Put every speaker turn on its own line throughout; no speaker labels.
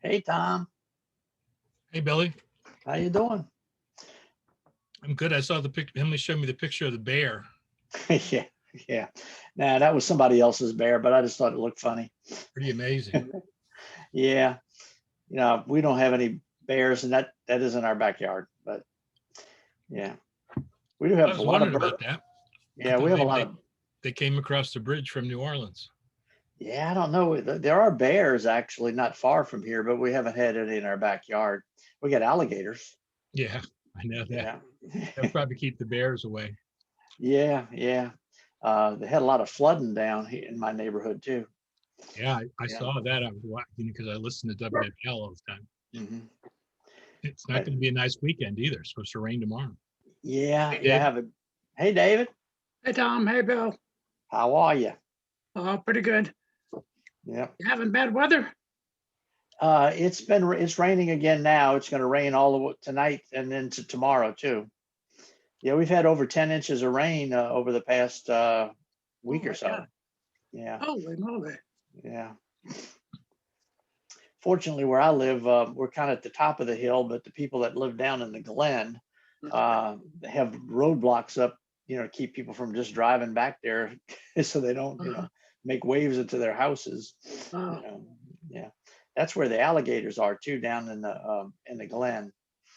Hey, Tom.
Hey, Billy.
How you doing?
I'm good. I saw the picture. Emily showed me the picture of the bear.
Yeah, yeah. Nah, that was somebody else's bear, but I just thought it looked funny.
Pretty amazing.
Yeah. We don't have any bears, and that is in our backyard. But yeah, we do
I
have
was
a lot of
wondering
birds.
about that.
Yeah, we have a lot of.
They came across the bridge from New Orleans.
Yeah, I don't know. There are bears actually not far from here, but we haven't had any in our backyard. We got alligators.
Yeah, I know that.
Yeah.
They'll probably keep the bears away.
Yeah, yeah. They had a lot of flooding down here in my neighborhood too.
Yeah, I
Yeah.
saw that. I was watching because I listen to WFL all the time.
hmm
It's not going to be a nice weekend either. It's supposed to rain tomorrow.
Yeah,
Hey,
yeah.
Dave.
Hey, David.
Hey, Tom. Hey, Bill.
How are you?
Oh, pretty good.
Yeah.
You having bad weather?
It's raining again now. It's going to rain all of tonight and then to tomorrow too. Yeah, we've had over 10 inches of rain over the past week
Oh,
or so.
God.
Yeah,
Holy moly.
yeah. Fortunately, where I live, we're kind of at the top of the hill, but the people that live down in the Glen have roadblocks up, to keep people from just driving back there, so they don't, make waves into their houses. Yeah, that's where the alligators are too, down in the Glen.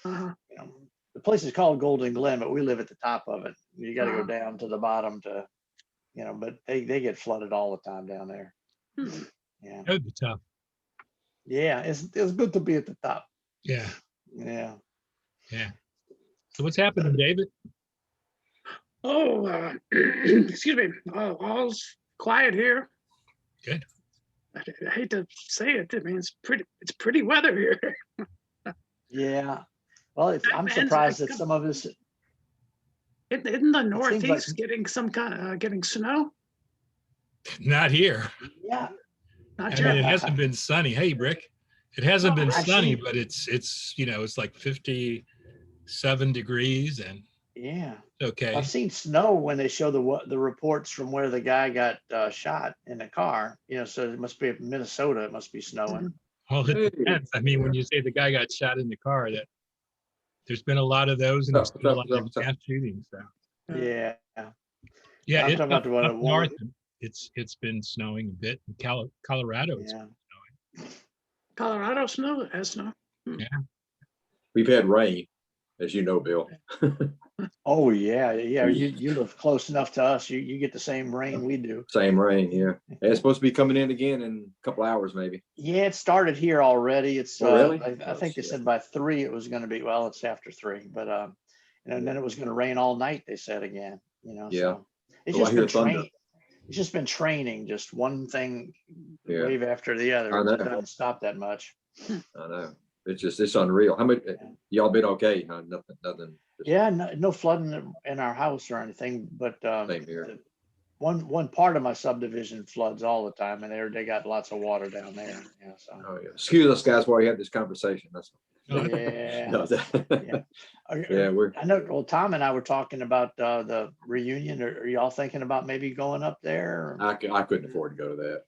The place is called Golden Glen, but we live at the top of it. You got to go down to the bottom to, but they get flooded all the time down there. Yeah.
That would be tough.
Yeah, it's good to be at the top.
Yeah.
Yeah.
Yeah. So what's happening, David?
Oh, excuse me. Oh, all's quiet here.
Good.
I hate to say it. I mean, it's pretty weather here.
Yeah. Well, I'm
And
surprised that some of us.
Isn't the
seems
Northeast
like-
getting some kind of getting snow?
Not here.
Yeah.
Not
I mean,
yet.
it hasn't been sunny. Hey, Brick. It hasn't been
I've
sunny,
seen-
but it's like 57 degrees and
Yeah.
okay.
I've seen snow when they show the reports from where the guy got shot in the car. So it must be Minnesota. It must be snowing.
Well, it depends. I mean, when you say the guy got shot in the car, that there's been a lot of those, and there's been a lot of mass shootings. So
Yeah.
yeah,
I'm
it's
talking about
up north. It's been snowing a bit in Colorado. It's
Yeah.
Colorado snow has snow.
Yeah.
We've had rain, as you know, Bill.
Oh yeah. You live close enough to us. You get the same rain we do.
Same rain, yeah. And it's supposed to be coming in again in a couple hours, maybe.
Yeah, it started here already. It's
Oh, really?
I think they
shit.
said by 3 it was going to be. Well, it's after 3, but and then it was going to rain all night. They said again.
Yeah.
So it's
Oh, I
just
hear
been
thunder.
training. It's just been training, just one thing
Yeah.
wave after the other.
I know.
It doesn't stop that much.
I know. It's unreal. How much y'all been okay? Huh? Nothing. Just
Yeah, no flooding in our house or anything, but
Same here.
one part of my subdivision floods all the time, and they got lots of water down there. Yeah, so
Oh yeah. Excuse us, guys, while we have this conversation. That's
yeah.
no,
Yeah.
yeah. We're
I know. Well, Tom and I were talking about the reunion. Are y'all thinking about maybe going up there?
I couldn't afford to go to that.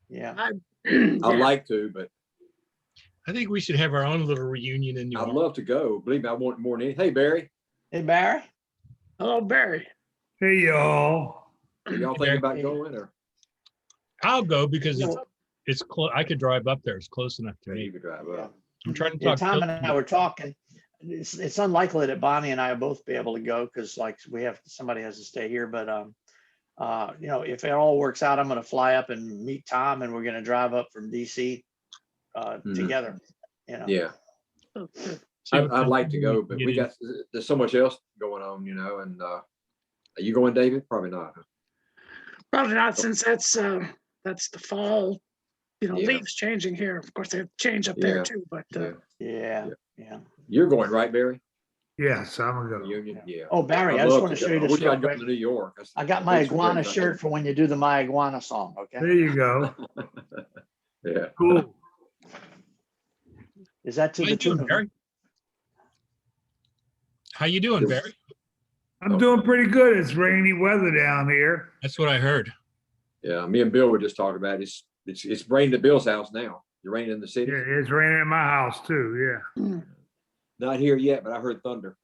Yeah.
I'd
Yeah.
like to, but
I think we should have our own little reunion in New
I'd
Orleans.
love to go. Believe me, I want more than anything. Hey, Barry,
Hey, Barry.
Hello, Barry.
Hey, y'all.
are y'all
Hey,
thinking about
Barry.
going or
I'll go because
Yeah.
it's close. I could drive up there. It's close enough to
you
me.
could drive
Yeah.
up?
I'm trying to
Yeah,
talk.
Tom and I were talking. It's unlikely that Bonnie and I will both be able to go because somebody has to stay here. But if it all works out, I'm going to fly up and meet Tom, and we're going to drive up from DC together.
Yeah.
Oh, good.
I'd like to go, but there's so much else going on, and are you going, David? Probably not. Huh?
Probably not, since that's the fall.
Yeah.
Leaves changing here. Of course, they change up there
Yeah.
too. But
Yeah.
Yeah.
You're going, right, Barry?
Yes, I'm gonna go.
Reunion? Yeah.
Oh, Barry,
I'd
I just
love
want to
go.
show you
I
this
wish
real
I'd gone
quick.
to New York.
I got my
It's great.
iguana shirt for when you do the My Iguana song. Okay.
There you go.
Yeah.
Cool.
Is that to
How
the
you
tune
doing,
of?
Barry? How you doing, Barry?
I'm doing pretty good. It's rainy weather down here.
That's what I heard.
Yeah. Me and Bill were just talking about it. It's rained at Bill's house now. You rain in the city?
Yeah, it's raining at my house too, yeah.
Not here yet, but I heard thunder.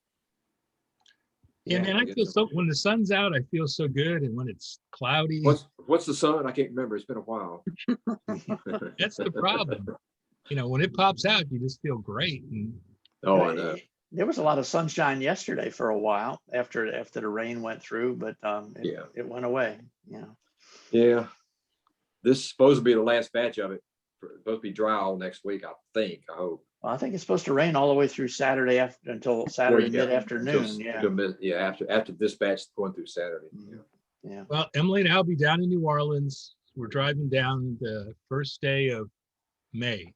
Yeah, man, I feel so, when the sun's out, I feel so good. And when it's cloudy,
What's the sun? I can't remember. It's been a while.
that's the problem. You know, when it pops out, you just feel great. And
Oh, I know.
There was a lot of sunshine yesterday for a while after the rain went through, but
Yeah.
it went away.
Yeah. This is supposed to be the last batch of it. It's supposed to be dry all next week, I think. I hope.
Well, I think it's supposed to rain all the way through Saturday until Saturday
Well, yeah,
mid-afternoon. Yeah.
After this batch going through Saturday.
Mhm.
Yeah.
Yeah.
well, Emily and I'll be down in New Orleans. We're driving down the first day of May.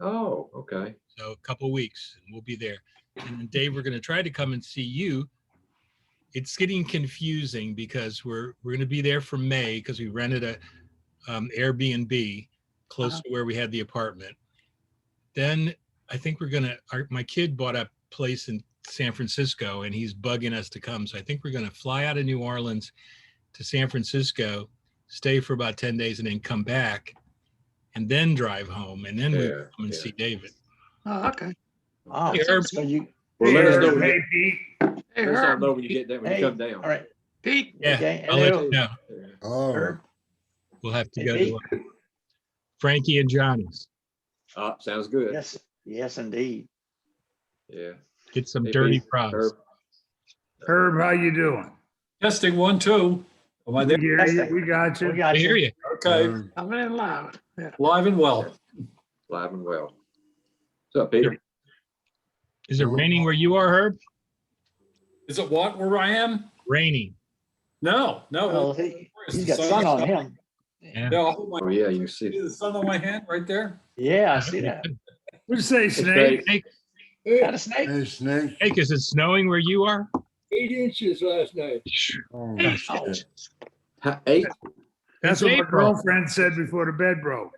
Oh, okay.
So a couple weeks, and we'll be there. And then Dave, we're going to try to come and see you. It's getting confusing because we're going to be there for May because we rented a Airbnb close to where we had the apartment. Then I think we're going to, my kid bought a place in San Francisco and he's bugging us to come. So I think we're going to fly out of New Orleans to San Francisco, stay for about 10 days and then come back and then drive home. And then we come and see David.
Oh, okay.
Oh,
Hey, Herb.
so you,
Well, let us know when
Hey,
you,
Pete.
Hey,
let us
Herb.
know when you get there, when you
hey,
come down.
all right.
Pete.
Yeah,
Okay,
I'll let
hello.
you know.
Oh,
Herb.
We'll have to
Hey,
go
Pete.
to Frankie and Johnny's.
Sounds good.
Yes, indeed.
Yeah.
Get some
Hey,
dirty
Pete,
fries.
Herb.
Herb, how you doing?
Testing 1, 2. Am I
We
there?
hear you, we got
We
you.
got
I hear
you.
you.
Okay,
Coming in loud. Yeah.
live and well.
Live and well. What's up, Peter?
Is it raining where you are, Herb?
Is it what, where I am?
Raining.
No.
Well, he's got sun on him.
Yeah.
No, I'll hold my-
Oh, yeah, you
see
see.
the sun on my hand right there?
Yeah, I see that.
What'd you say,
Snake.
Snake?
Got a snake?
hey, Snake.
Hey, is it snowing where you are?
8 inches last night.
Oh,
Hey,
shit.
8?
That's
It's
what my
April.
girlfriend said before the bed broke.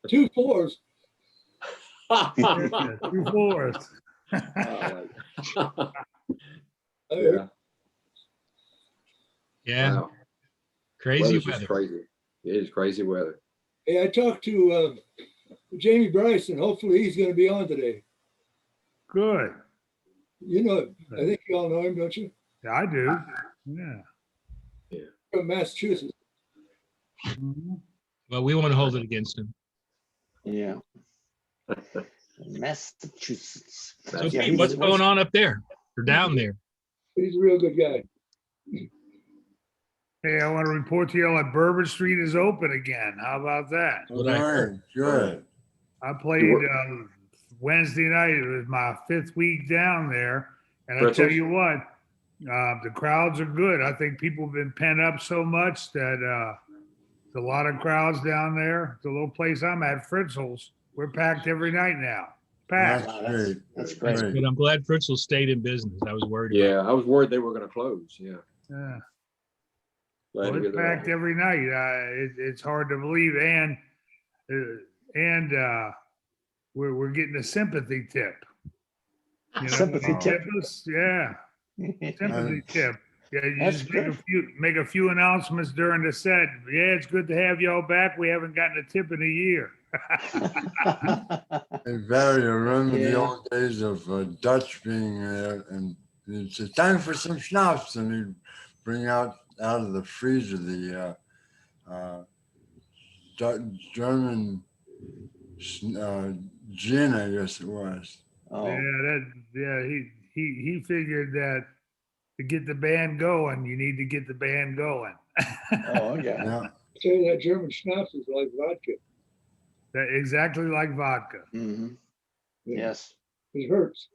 2 fours.
Yeah, 2 floors.
Yeah.
Yeah,
Wow.
crazy
Weather's just
weather.
crazy. It is crazy weather.
Hey, I talked to Jamie Bryson. Hopefully he's going to be on today.
Good.
You know, I think you all know him, don't you?
Yeah, I do. Yeah.
From Massachusetts.
Mhm.
Well, we won't hold it against him.
Yeah. Massachusetts.
So,
Yeah,
Pete,
he
what's
was-
going on up there or down there?
He's a real good guy.
Hey, I want to report to you that Bourbon Street is open again. How about that?
What I heard.
Good.
I played Wednesday night. It was my 5th week down there. And I tell
Pretzels?
you what, the crowds are good. I think people have been pent up so much that there's a lot of crowds down there. The little place I'm at, Fritzel's, we're packed every night now. Packed.
That's
Wow, that's-
great.
that's
That's
great.
good. I'm glad Fritzl stayed in business. I was worried about
Yeah, I was worried they were going to close. Yeah.
Yeah.
Glad
Well,
to hear
it's
they're
packed
open.
every night. It's hard to believe. And we're getting a sympathy tip. You know,
Sympathy
when they
tip.
us, yeah. Sympathy tip. Yeah, you
That's
just
good.
make a few announcements during the set. Yeah, it's good to have y'all back. We haven't gotten a tip in a year.
Hey, Barry, I remember the
Yeah.
old days of Dutch being there, and it's time for some schnapps, and he'd bring out of the freezer the German gin, I guess it was.
Oh,
He figured that to get the band going, you need to get the band going.
oh, okay.
Yeah.
Say that German schnapps is like vodka.
That exactly like vodka.
Mhm.
Yeah.
Yes.
It hurts.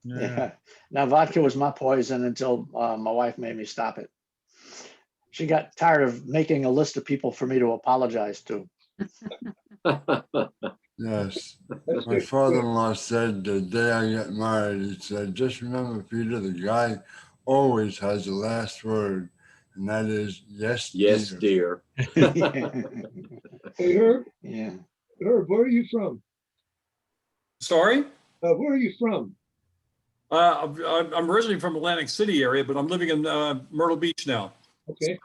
Yeah. Now vodka was my poison until my wife made me stop it. She got tired of making a list of people for me to apologize to.
Yes.
That's
My
good.
father-in-law said the day I got married, he said, just remember, Peter, the guy always has the last word, and that is yes,
Yes,
dear.
dear.
Hey, Herb,
Yeah.
where are you from?
Sorry?
Where are you from?
I'm originally from Atlantic City area, but I'm living in Myrtle Beach now.
Okay.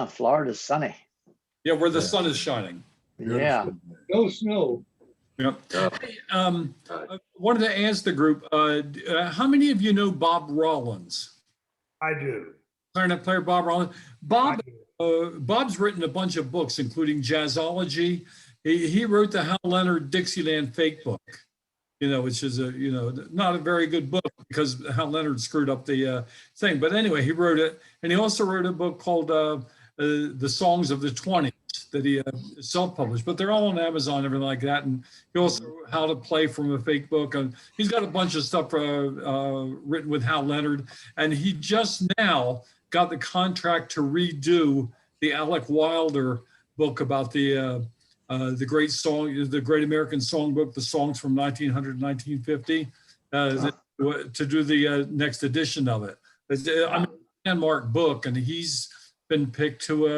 Florida's sunny.
Yeah, where the
Yeah.
sun is shining.
Yeah.
Beautiful.
No snow.
Yep.
Yeah.
Hey, I wanted to ask the group, how many of you know Bob Rollins?
I do.
Clarinet player Bob Rollins.
I do.
Bob's written a bunch of books, including Jazzology. He wrote the Hal Leonard Dixieland Fake Book, which is not a very good book because Hal Leonard screwed up the thing. But anyway, he wrote it, and he also wrote a book called The Songs of the 20s that he self-published. But they're all on Amazon and everything like that. And he also wrote How to Play from a Fake Book, and he's got a bunch of stuff written with Hal Leonard. And he just now got the contract to redo the Alec Wilder book about the great song, the Great American Songbook, the songs from 1900 1950, to do the next edition of it. It's a landmark book, and he's been picked to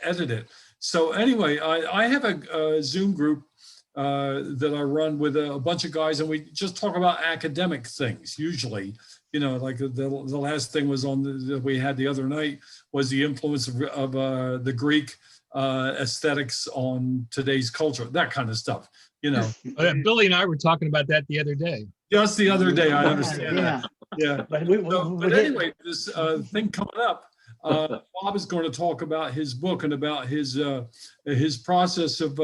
edit it. So anyway, I have a Zoom group that I run with a bunch of guys, and we just talk about academic things usually. Like the last thing was that we had the other night was the influence of the Greek aesthetics on today's culture, that kind of stuff.
Billy and I were talking about that the other day.
Just the other day, I understand.
Yeah.
Yeah.
But
But anyway, this thing coming up, Bob is going to talk about his book and about his process of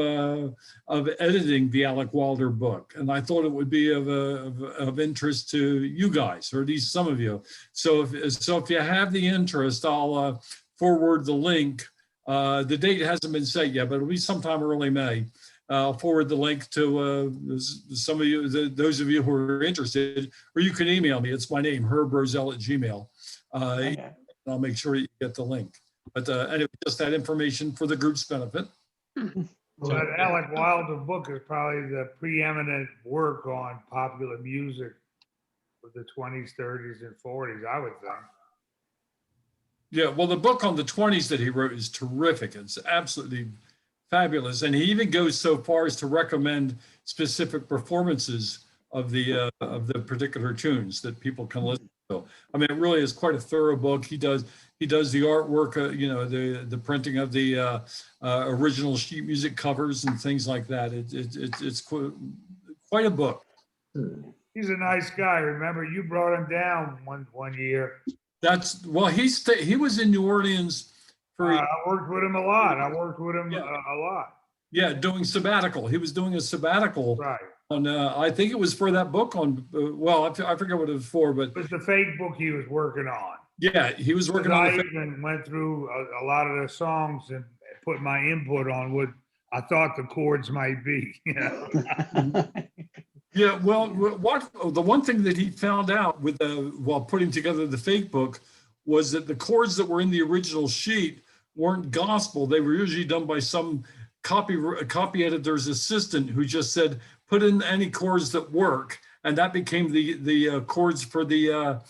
editing the Alec Wilder book, and I thought it would be of interest to you guys, or at least some of you. So if you have the interest, I'll forward the link. The date hasn't been set yet, but it'll be sometime early May. I'll forward the link to some of you, those of you who are interested, or you can email me. It's my name, herbrosell@gmail.
Okay.
I'll make sure you get the link. But anyway, just that information for the group's benefit.
Well, that Alec Wilder book is probably the preeminent work on popular music of the 20s, 30s, and 40s, I would think.
Yeah, well, the book on the 20s that he wrote is terrific. It's absolutely fabulous. And he even goes so far as to recommend specific performances of the particular tunes that people can listen to. I mean, it really is quite a thorough book. He does the artwork, the printing of the original sheet music covers and things like that. It's quite a book.
He's a nice guy. Remember, you brought him down one year.
He was in New Orleans for.
I worked with him a lot. A lot.
Yeah, doing sabbatical. He was doing a sabbatical.
Right.
On I think it was for that book on. I forget what it was for, but
It was the fake book he was working on.
yeah, he was working on.
I even went through a lot of the songs and put my input on what I thought the chords might be.
Yeah, well, the one thing that he found out with while putting together the fake book was that the chords that were in the original sheet weren't gospel. They were usually done by some copy editor's assistant who just said, put in any chords that work, and that became the chords for the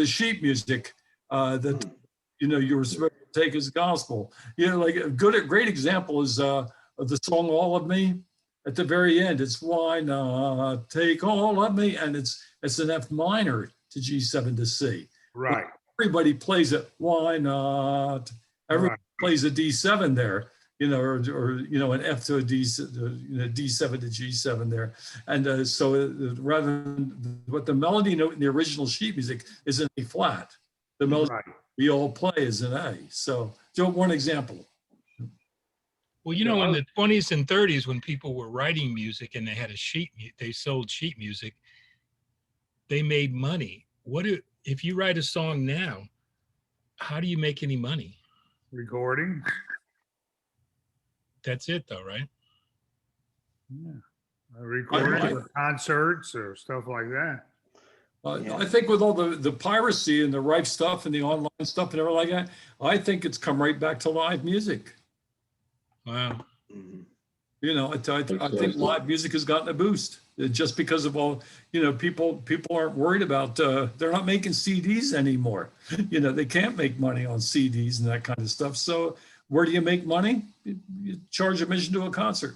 sheet music that you were supposed to take as gospel. Like a great example is the song "All of Me." At the very end, it's "Why not take all of me," and it's an F minor to G7 to C.
Right.
Everybody plays it. Why not? Everybody plays a D7 there, or an F to a D7 to G7 there, and so rather than what the melody note in the original sheet music is in A flat, the melody we all play is in A. So, one example.
Well, in the 20s and 30s, when people were writing music and they had they sold sheet music, they made money. If you write a song now, how do you make any money?
Recording.
That's it though, right?
Yeah. Recording or concerts or stuff like that.
I think with all the piracy and the rife stuff and the online stuff and everything like that, I think it's come right back to live music.
Wow.
I think live music has gotten a boost just because of all, people aren't worried about, they're not making CDs anymore. They can't make money on CDs and that kind of stuff. So where do you make money? You charge admission to a concert.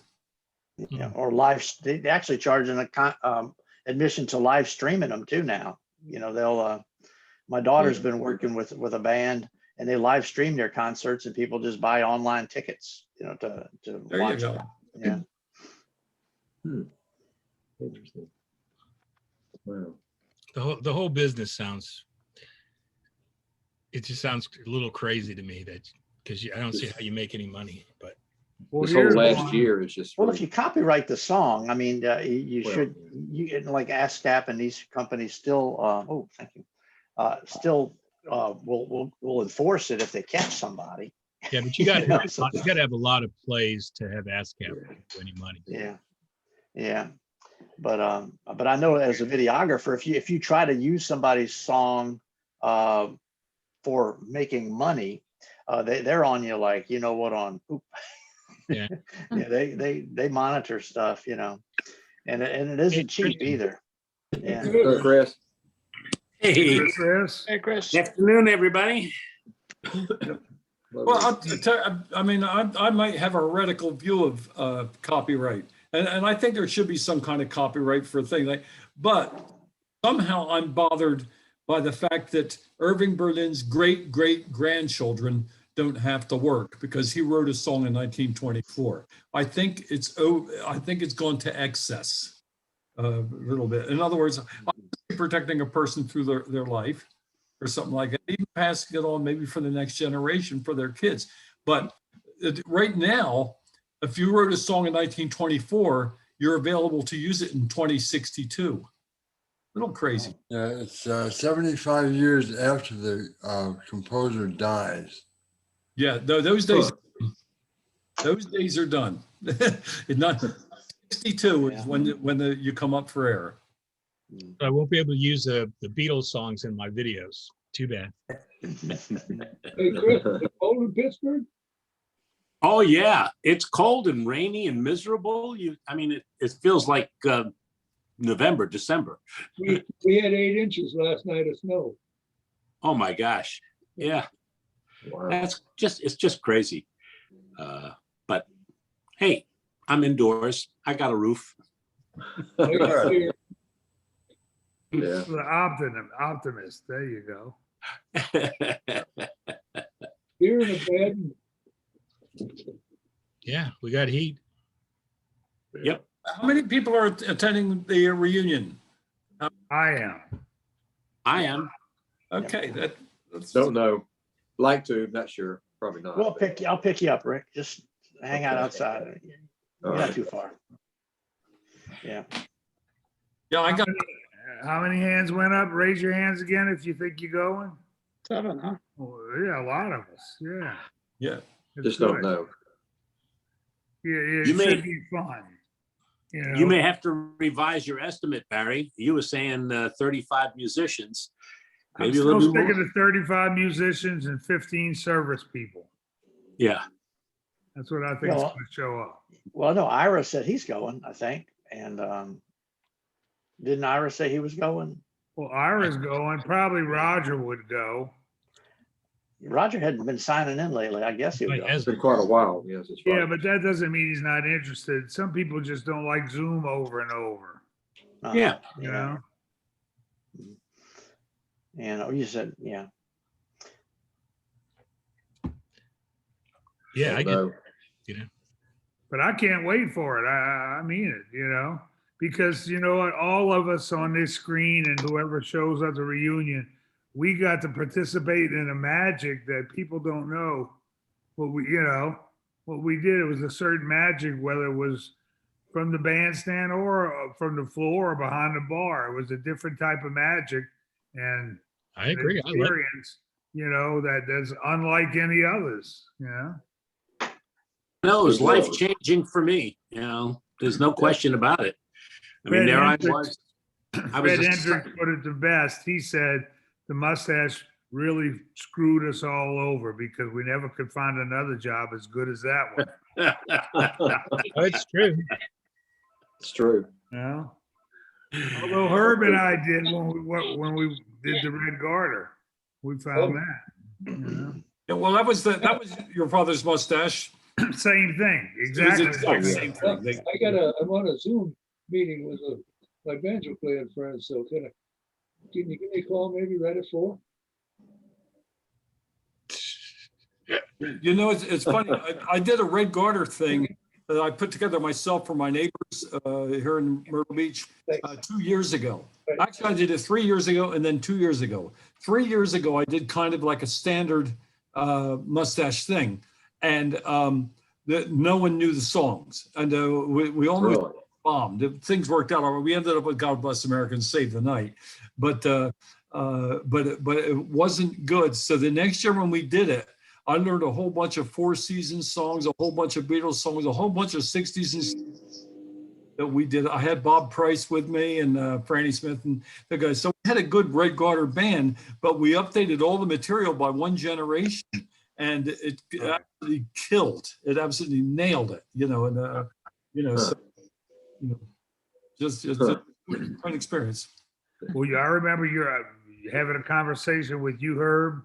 Yeah, or live. They actually charge admission to live streaming them too now. They'll. My daughter's been working with a band, and they live stream their concerts, and people just buy online tickets, you know, to
There you
watch
go.
it. Yeah.
Interesting. Wow.
The whole business sounds, it just sounds a little crazy to me, that because I don't see how you make any money, but
Well,
This whole
here's
last
one.
year is just.
Well,
really-
if you copyright the song, I mean, you
Well,
should, like ASCAP and these companies still, oh, thank you. Still will enforce it if they catch somebody.
yeah, but you got
You know,
to have a lot of plays to have ASCAP do any money.
Yeah, yeah. But I know as a videographer, if you try to use somebody's song for making money, they're on you like, you know what, on oop.
Yeah.
Yeah, they monitor stuff, you know, and it isn't cheap either. Yeah.
So, Chris,
Hey,
Chris.
Hey, Chris.
good afternoon, everybody.
Well, I might have a heretical view of copyright, and I think there should be some kind of copyright for a thing like, but somehow I'm bothered by the fact that Irving Berlin's great-great-grandchildren don't have to work because he wrote a song in 1924. I think it's gone to excess a little bit. In other words, I'm protecting a person through their life or something like that, even passing it on maybe for the next generation for their kids. But right now, if you wrote a song in 1924, you're available to use it in 2062. A little crazy.
Yeah, it's 75 years after the composer dies.
Yeah, those days are done. It's not 62 is when you come up for air.
I won't be able to use the Beatles songs in my videos. Too bad.
Hey, Chris, is it cold in Pittsburgh?
Oh yeah, it's cold and rainy and miserable. It feels like November, December.
We had 8 inches last night of snow.
Oh my gosh. Yeah,
wow.
it's just crazy. But hey, I'm indoors. I got a roof.
Here,
Yeah.
The optimist. There you go.
here in a bed.
Yeah, we got heat.
Yep.
How many people are attending the reunion?
I am.
I am.
Okay, that's
Don't know. Like to, not sure. Probably not.
I'll pick you up, Rick. Just hang out
Okay.
outside. You're
All
not
right.
too far. Yeah.
yeah. I got
How many hands went up? Raise your hands again if you think you're going.
7, huh?
Oh, yeah, a lot of us. Yeah.
yeah.
It's
Just don't
good.
know.
Yeah, it
You may-
should be fun. You know?
You may have to revise your estimate, Barry. You were saying 35 musicians.
I'm
Maybe a
still
little bit
sticking
more.
to 35 musicians and 15 service people.
Yeah.
That's what I think is
Well,
going to show up.
Well, no, Ira said he's going, I think. And didn't Ira say he was going?
Well, Ira's going. Probably Roger would go.
Roger hadn't been signing in lately. I guess he would go.
It's been quite a while. Yes, it's right.
Yeah, but that doesn't mean he's not interested. Some people just don't like Zoom over and over.
Yeah.
You know?
And you said, yeah.
Yeah, I
Don't
get.
know.
But I can't wait for it. I mean it, you know, because you know what? All of us on this screen and whoever shows up at the reunion, we got to participate in a magic that people don't know. What we did, it was a certain magic, whether it was from the bandstand or from the floor or behind the bar. It was a different type of magic and
I agree. I like.
experience, you know, that's unlike any others, you know?
No, it was
Good Lord.
life-changing for me. There's no question about it. I mean,
Fred
there I
Hendricks-
was.
Fred Hendricks put it the best. He said the mustache really screwed us all over because we never could find another job as good as that one.
Oh, it's true.
It's true.
You know? Although Herb and I did when we did the Red Garter, we found that. You know?
Yeah, well, that was your father's mustache.
Same thing,
It was
exactly.
exactly the same
Well,
thing.
I'm on a Zoom meeting with my banjo playing friends, so can you give me a call maybe right at 4?
You know, it's funny. I did a Red Garter thing that I put together myself for my neighbors here in Myrtle Beach 2 years ago. Actually, I did it 3 years ago and then 2 years ago. 3 years ago, I did kind of like a standard mustache thing. And no one knew the songs. And we almost
Really?
bombed. Things worked out all right. We ended up with God Bless America and Save the Night. But it wasn't good. So the next year when we did it, I learned a whole bunch of Four Seasons songs, a whole bunch of Beatles songs, a whole bunch of 60s and that we did. I had Bob Price with me and Franny Smith and the guys. So we had a good Red Garter band, but we updated all the material by one generation, and it absolutely killed. It absolutely nailed it. Just a fun experience.
Well, I remember you're having a conversation with you, Herb,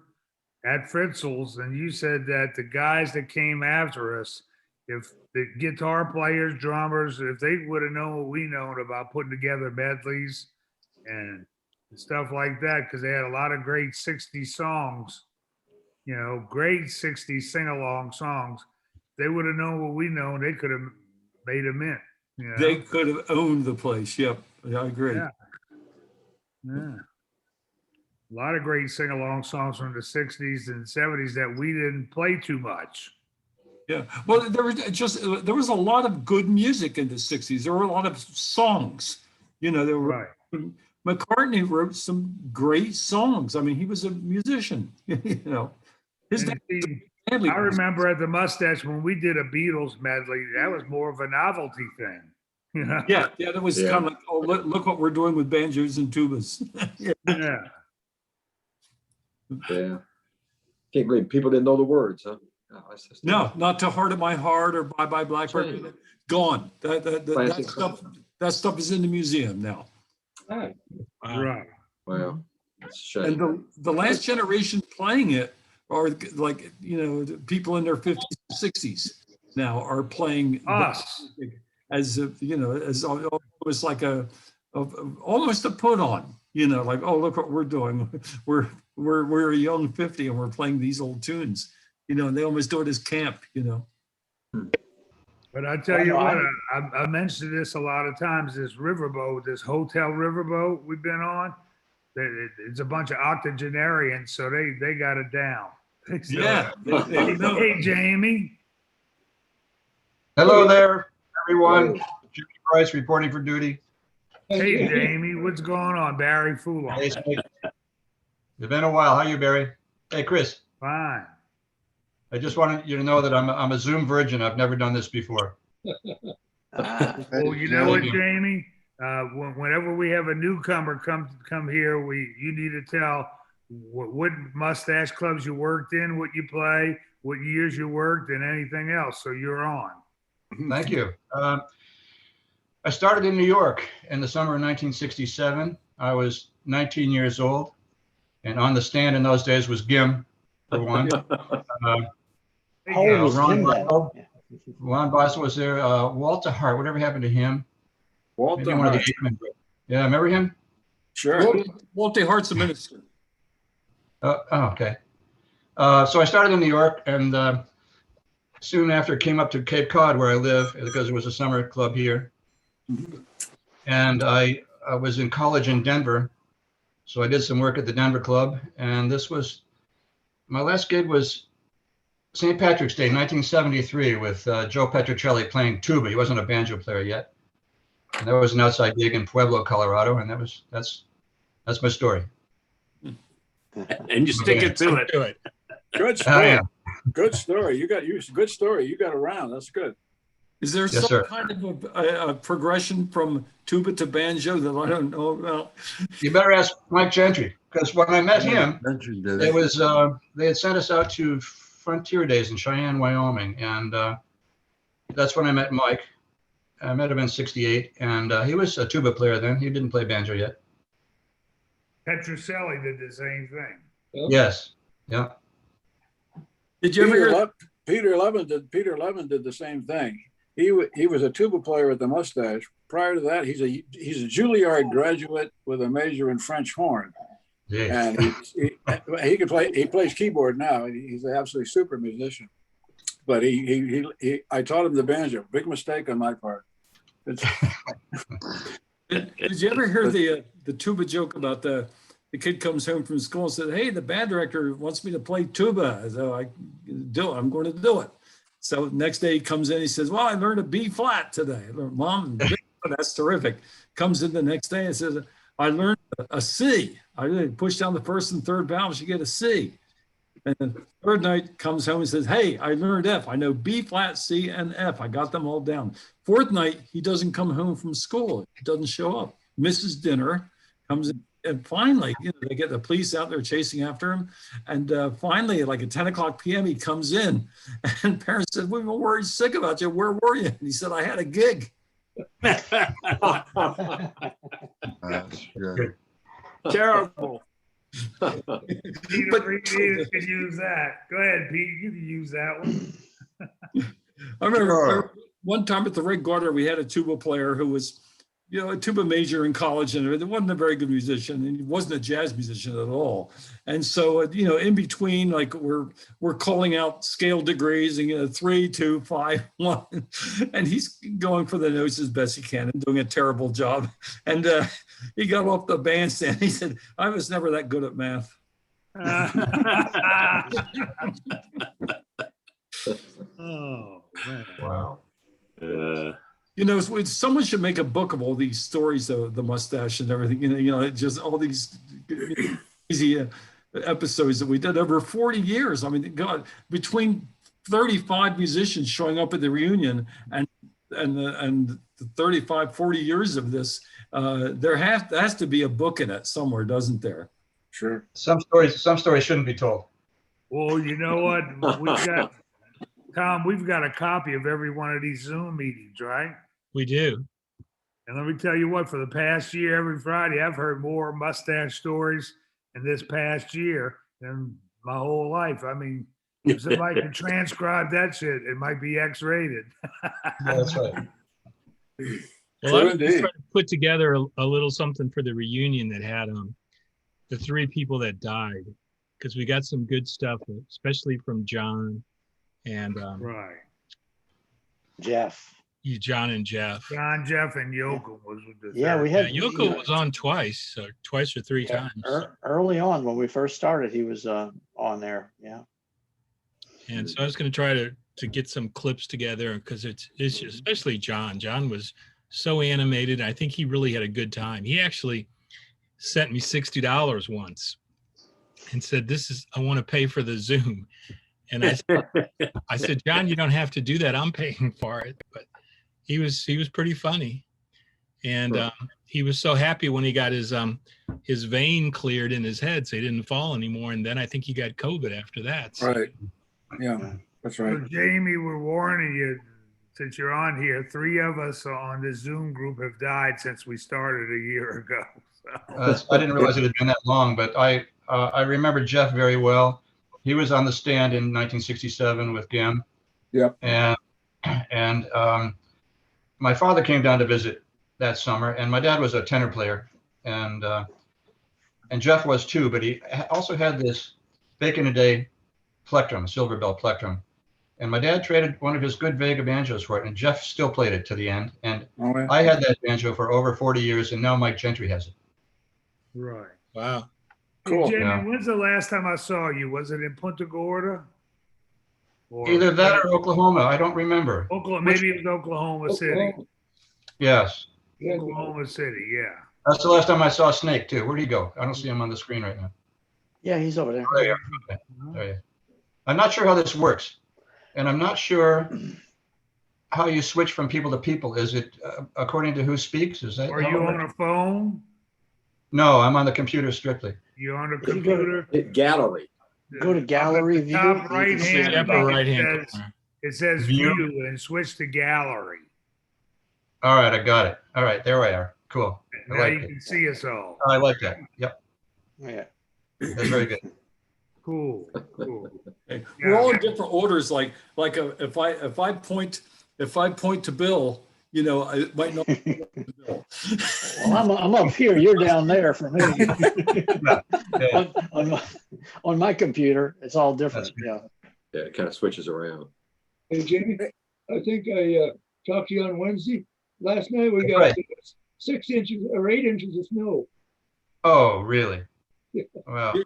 at Fritzl's, and you said that the guys that came after us, if the guitar players, drummers, if they would have known what we known about putting together medleys and stuff like that, because they had a lot of great 60 songs, great 60 sing-along songs. They would have known what we know, they could have made them in.
They could have owned the place. Yep, I agree.
Yeah. A lot of great sing-along songs from the 60s and 70s that we didn't play too much.
Yeah, well, there was a lot of good music in the 60s. There were a lot of songs.
Right.
McCartney wrote some great songs. I mean, he was a musician. His family.
I remember at the Mustache when we did a Beatles medley, that was more of a novelty thing.
Yeah, that was kind of like, oh, look what we're doing with banjos and tubas.
Yeah.
Yeah. Can't believe people didn't know the words, huh?
No, not To Heart of My Heart or Bye Bye Blackbird. Gone. That stuff is in the museum now.
Right.
Wow.
It's a shame.
And the last generation playing it are like, people in their 50s, 60s now are playing
us
as almost like almost a put on, like, oh, look what we're doing. We're a young 50 and we're playing these old tunes, and they almost do it as camp,
But I tell you what, I mentioned this a lot of times, this riverboat, this hotel riverboat we've been on, it's a bunch of octogenarians, so they got it down.
Yeah.
Hey, Jamie.
Hello there, everyone. Jimmy Price reporting for duty.
Hey, Jamie, what's going on? Barry Foulon.
Hey, Snake. It's been a while. How are you, Barry? Hey, Chris.
Fine.
I just wanted you to know that I'm a Zoom virgin. I've never done this before.
Well, you know what, Jamie? Whenever we have a newcomer come here, you need to tell what mustache clubs you worked in, what you play, what years you worked, and anything else. So you're on.
Thank you. I started in New York in the summer of 1967. I was 19 years old, and on the stand in those days was Gim, for one.
How old was Gim then?
Ron Boswell was there. Walter Hart, whatever happened to him?
Walter
One of the
Hart.
Aikman group. Yeah, remember him?
Sure.
Walter Hart's a minister.
Okay. So I started in New York, and soon after came up to Cape Cod where I live because there was a summer club here. And I was in college in Denver. So I did some work at the Denver club. And my last gig was St. Patrick's Day, 1973 with Joe Petrocelli playing tuba. He wasn't a banjo player yet. And that was an outside gig in Pueblo, Colorado. And that's my story.
And you stick it to it.
Good story. Good story. Good story. You got around. That's good.
Is there some kind of a progression from tuba to banjo that I don't know about?
You better ask Mike Gentry, because when I met him, it was they had sent us out to Frontier Days in Cheyenne, Wyoming, and that's when I met Mike. I met him in '68, and he was a tuba player then. He didn't play banjo yet.
Petrocelli did the same thing.
Yes. Yeah.
Did you ever hear?
Peter Levin did the same thing. He was a tuba player at the Mustache. Prior to that, he's a Juilliard graduate with a major in French horn.
Yeah.
And he can play. He plays keyboard now. He's an absolutely super musician. But I taught him the banjo. Big mistake on my part.
Did you ever hear the tuba joke about the kid comes home from school and says, "Hey, the band director wants me to play tuba, so I'm going to do it." So next day he comes in, he says, "Well, I learned a B flat today." I learned, Mom, that's terrific. Comes in the next day and says, "I learned a C. I really pushed down the first and third valves, you get a C." And the third night comes home and says, "Hey, I learned F. I know B flat, C, and F. I got them all down." Fourth night, he doesn't come home from school. He doesn't show up. Misses dinner, comes in, and finally, they get the police out there chasing after him. And finally, like at 10 o'clock p.m., he comes in, and parents said, "We were worried sick about you. Where were you?" And he said, "I had a gig."
That's good.
Terrible.
Peter could use that. Go ahead, Pete. You can use that one.
I remember one time at the Red Garter, we had a tuba player who was, a tuba major in college, and it wasn't a very good musician, and he wasn't a jazz musician at all. And so, in between, like we're calling out scale degrees, and 3, 2, 5, 1, and he's going for the notes as best he can and doing a terrible job. And he got off the bandstand. He said, "I was never that good at math."
Oh, man.
Wow.
Someone should make a book of all these stories of the mustache and everything. Just all these easy episodes that we did over 40 years. I mean, God, between 35 musicians showing up at the reunion and the 35, 40 years of this, there has to be a book in it somewhere, doesn't there?
Sure.
Some stories shouldn't be told.
Well, you know what? We've got a copy of every one of these Zoom meetings, right?
We do.
And let me tell you what, for the past year, every Friday, I've heard more mustache stories in this past year than my whole life. I mean, if somebody can transcribe that shit, it might be X-rated.
That's right.
Well, I was just trying to put together a little something for the reunion that had the 3 people that died, because we got some good stuff, especially from John and
Right.
Jeff.
John and Jeff.
John, Jeff, and Yoko was with the
Yeah, we had
Yoko was on twice or 3 times.
Early on when we first started, he was on there. Yeah.
And so I was going to try to get some clips together, because it's especially John. John was so animated. I think he really had a good time. He actually sent me $60 once and said, I want to pay for the Zoom. And I said, "John, you don't have to do that. I'm paying for it." But he was pretty funny. And he was so happy when he got his vein cleared in his head, so he didn't fall anymore. And then I think he got COVID after that. So.
Right. Yeah, that's right.
So Jamie, we're warning you, since you're on here, 3 of us on this Zoom group have died since we started a year ago. So.
I didn't realize it had been that long, but I remember Jeff very well. He was on the stand in 1967 with Gim.
Yep.
And my father came down to visit that summer, and my dad was a tenor player, and Jeff was too, but he also had this back in the day plectrum, silver bell plectrum. And my dad traded one of his good Vega banjos for it, and Jeff still played it to the end. And I had that banjo for over 40 years, and now Mike Gentry has it.
Right.
Wow.
Cool. Hey, Jamie, when's the last time I saw you? Was it in Punta Gorda?
Either that or Oklahoma. I don't remember.
Maybe it was Oklahoma City.
Yes.
Oklahoma City, yeah.
That's the last time I saw Snake, too. Where'd he go? I don't see him on the screen right now.
Yeah, he's over there.
Oh, yeah. Okay. There you go. I'm not sure how this works. And I'm not sure how you switch from people to people. Is it according to who speaks? Is that?
Are you on a phone?
No, I'm on the computer strictly.
You're on the computer?
Gallery.
Go to gallery view.
Top right hand.
Right-hand corner.
It says view and switch to gallery.
All right, I got it. All right, there we are. Cool.
Now you can see us all.
I like that. Yep.
Yeah.
That's very good.
Cool.
We're all in different orders. Like if I point to Bill, you know, I might not.
Well, I'm up here, you're down there for me. On my computer, it's all different, yeah.
Yeah, it kind of switches around.
Hey, Jamie, I think I talked to you on Wednesday. Last night we got
Right.
6 inches or 8 inches of snow.
Oh, really?
Yeah.
Wow.
Come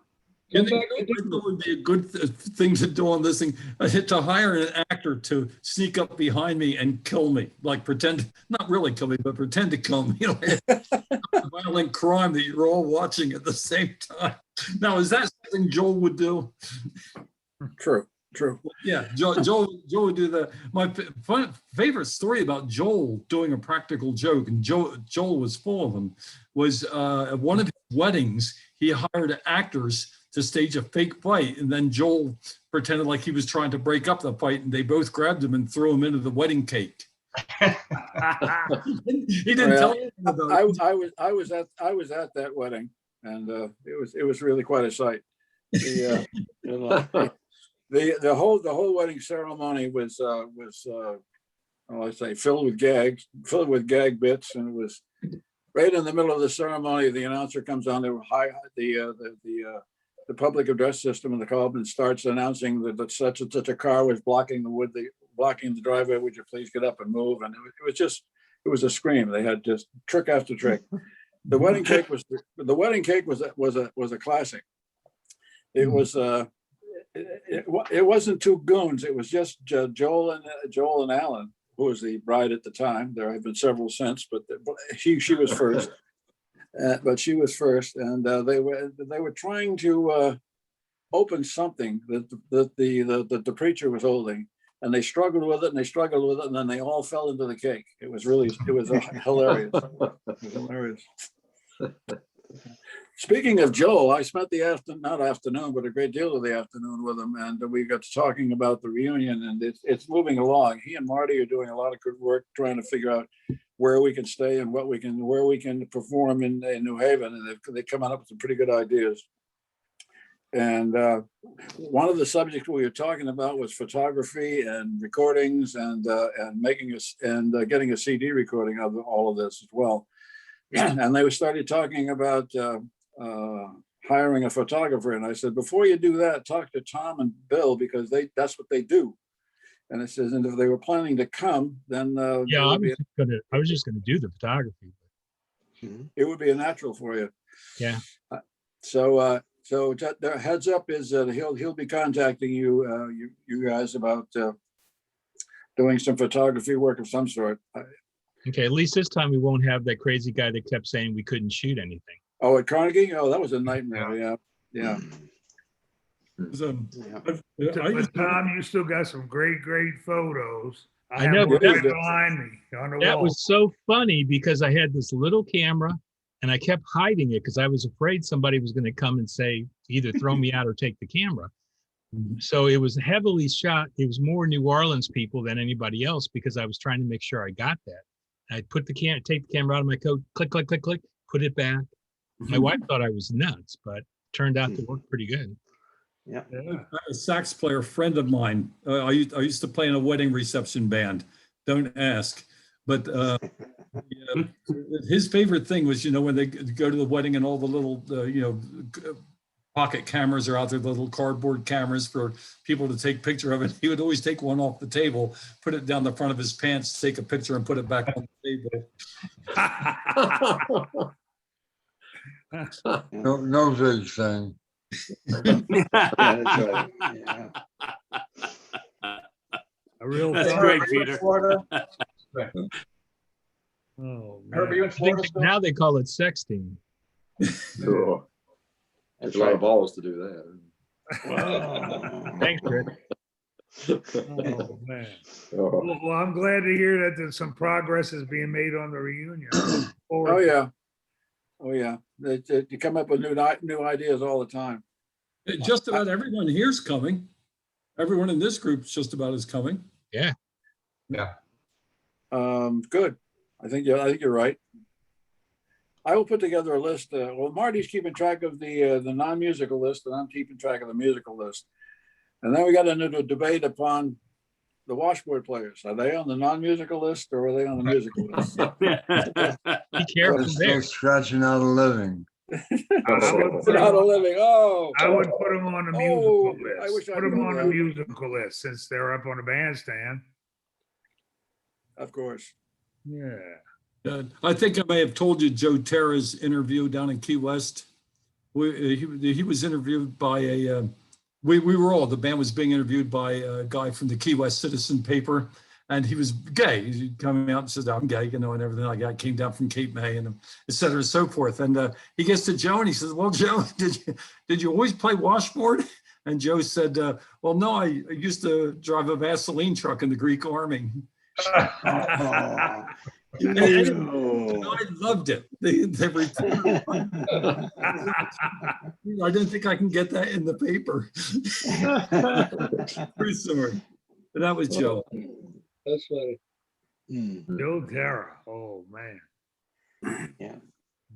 And
back
I
to
thought it would be a good thing to do on this thing, to hire an actor to sneak up behind me and kill me, like pretend, not really kill me, but pretend to kill me. You know, a violent crime that you're all watching at the same time. Now, is that something Joel would do?
True.
Yeah, Joel would do that. My favorite story about Joel doing a practical joke, and Joel was full of them, was at one of his weddings, he hired actors to stage a fake fight, and then Joel pretended like he was trying to break up the fight, and they both grabbed him and threw him into the wedding cake. He didn't tell anyone about it.
I was at that wedding, and it was really quite a sight. The whole wedding ceremony was let's say filled with gag bits, and it was right in the middle of the ceremony. The announcer comes on the public address system in the club and starts announcing that such and such a car was blocking the driveway. Would you please get up and move? And it was a scream. They had just trick after trick. The wedding cake was a classic. It was it wasn't two goons. It was just Joel and Alan, who was the bride at the time. There have been several since, but she was first. But she was first, and they were trying to open something that the preacher was holding, and they struggled with it, and then they all fell into the cake. It was hilarious. It was hilarious. Speaking of Joel, I spent not afternoon, but a great deal of the afternoon with him, and we got to talking about the reunion, and it's moving along. He and Marty are doing a lot of good work trying to figure out where we can stay and where we can perform in New Haven, and they've come up with some pretty good ideas. And one of the subjects we were talking about was photography and recordings, and getting a CD recording of all of this as well. And they started talking about hiring a photographer, and I said, before you do that, talk to Tom and Bill, because that's what they do. And it says, and if they were planning to come, then
yeah, I was just gonna do the photography.
It would be a natural for you.
Yeah.
So the heads up is that he'll be contacting you guys about doing some photography work of some sort.
Okay, at least this time we won't have that crazy guy that kept saying we couldn't shoot anything.
Oh, at Carnegie? Oh, that was a nightmare. Yeah.
But Tom, you still got some great photos.
I know, but
behind me on the
that
wall.
was so funny because I had this little camera and I kept hiding it because I was afraid somebody was going to come and say, either throw me out or take the camera. So it was heavily shot. It was more New Orleans people than anybody else because I was trying to make sure I got that. I'd take the camera out of my coat, click, click, click, click, put it back. My wife thought I was nuts, but turned out to work pretty good.
Yeah.
A sax player friend of mine. I used to play in a wedding reception band. Don't ask. But his favorite thing was, when they go to the wedding and all the little, pocket cameras are out there, the little cardboard cameras for people to take picture of it. He would always take one off the table, put it down the front of his pants, take a picture and put it back on the table.
No big thing.
Yeah, that's right. Yeah.
A real
That's great, Peter.
Oh,
Herb, are you in Florida still?
Now they call it sexting.
Cool. There's a lot of balls to do that.
Wow.
Thanks, Rick.
Oh, man.
Oh.
Well, I'm glad to hear that there's some progress is being made on the reunion.
Oh yeah. You come up with new ideas all the time.
Just about everyone here's coming. Everyone in this group just about is coming.
Yeah.
Good. I think you're right. I will put together a list. Marty's keeping track of the non-musical list, and I'm keeping track of the musical list. And then we got into a debate upon the washboard players, are they on the non-musical list or are they on the musical list?
Be careful
They're
there.
still scratching out a living.
I would put
Not a
them,
living. Oh,
I would put them on the
Oh,
musical
I
list.
wish I'd
Put them
known
on the
that.
musical list since they're up on the bandstand.
of course.
Yeah.
I think I may have told you Joe Terra's interview down in Key West. He was interviewed by we were all, the band was being interviewed by a guy from the Key West Citizen paper, and he was gay. He coming out and says, I'm gay, you know, and everything like that. I came down from Cape May and et cetera and so forth. And he gets to Joe and he says, well, Joe, did you always play washboard? And Joe said, well, no, I used to drive a Vaseline truck in the Greek army. And I loved it. They reported. I didn't think I can get that in the paper. Pretty sorry. But that was Joe.
That's funny.
Joe Terra. Oh man.
Yeah.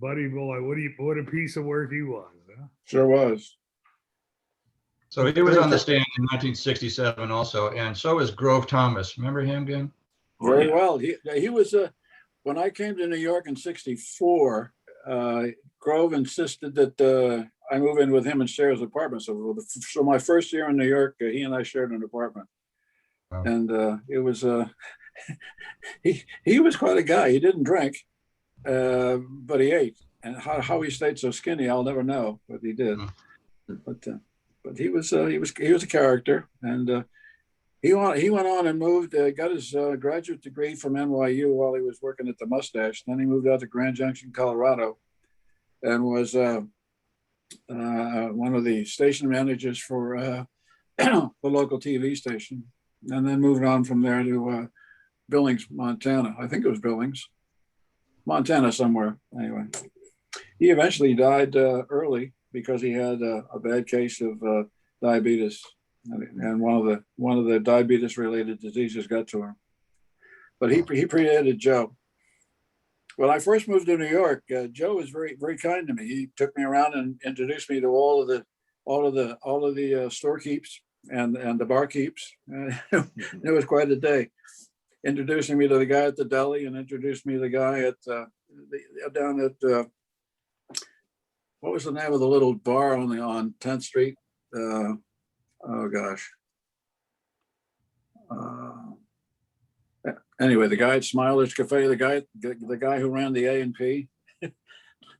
Buddy boy, what a piece of work he was, huh?
Sure was.
So he was on the stand in 1967 also, and so was Grove Thomas. Remember him, Jim?
Very well. He was when I came to New York in '64. Grove insisted that I move in with him and share his apartment. So my first year in New York, he and I shared an apartment,
Wow.
and it was he was quite a guy. He didn't drink, but he ate. And how he stayed so skinny, I'll never know, but he did. But he was a character, and he went on and moved, got his graduate degree from NYU while he was working at the Mustache. Then he moved out to Grand Junction, Colorado, and was one of the station managers for the local TV station, and then moved on from there to Billings, Montana. I think it was Billings, Montana somewhere. Anyway, he eventually died early because he had a bad case of diabetes, and one of the diabetes related diseases got to him. But he predated Joe. When I first moved to New York, Joe was very, very kind to me. He took me around and introduced me to all of the storekeeps and the barkeeps. It was quite a day. Introducing me to the guy at the deli and introduced me to the guy at down at what was the name of the little bar on 10th Street? Oh gosh. Anyway, the guy at Smiler's Cafe, the guy who ran the A&P,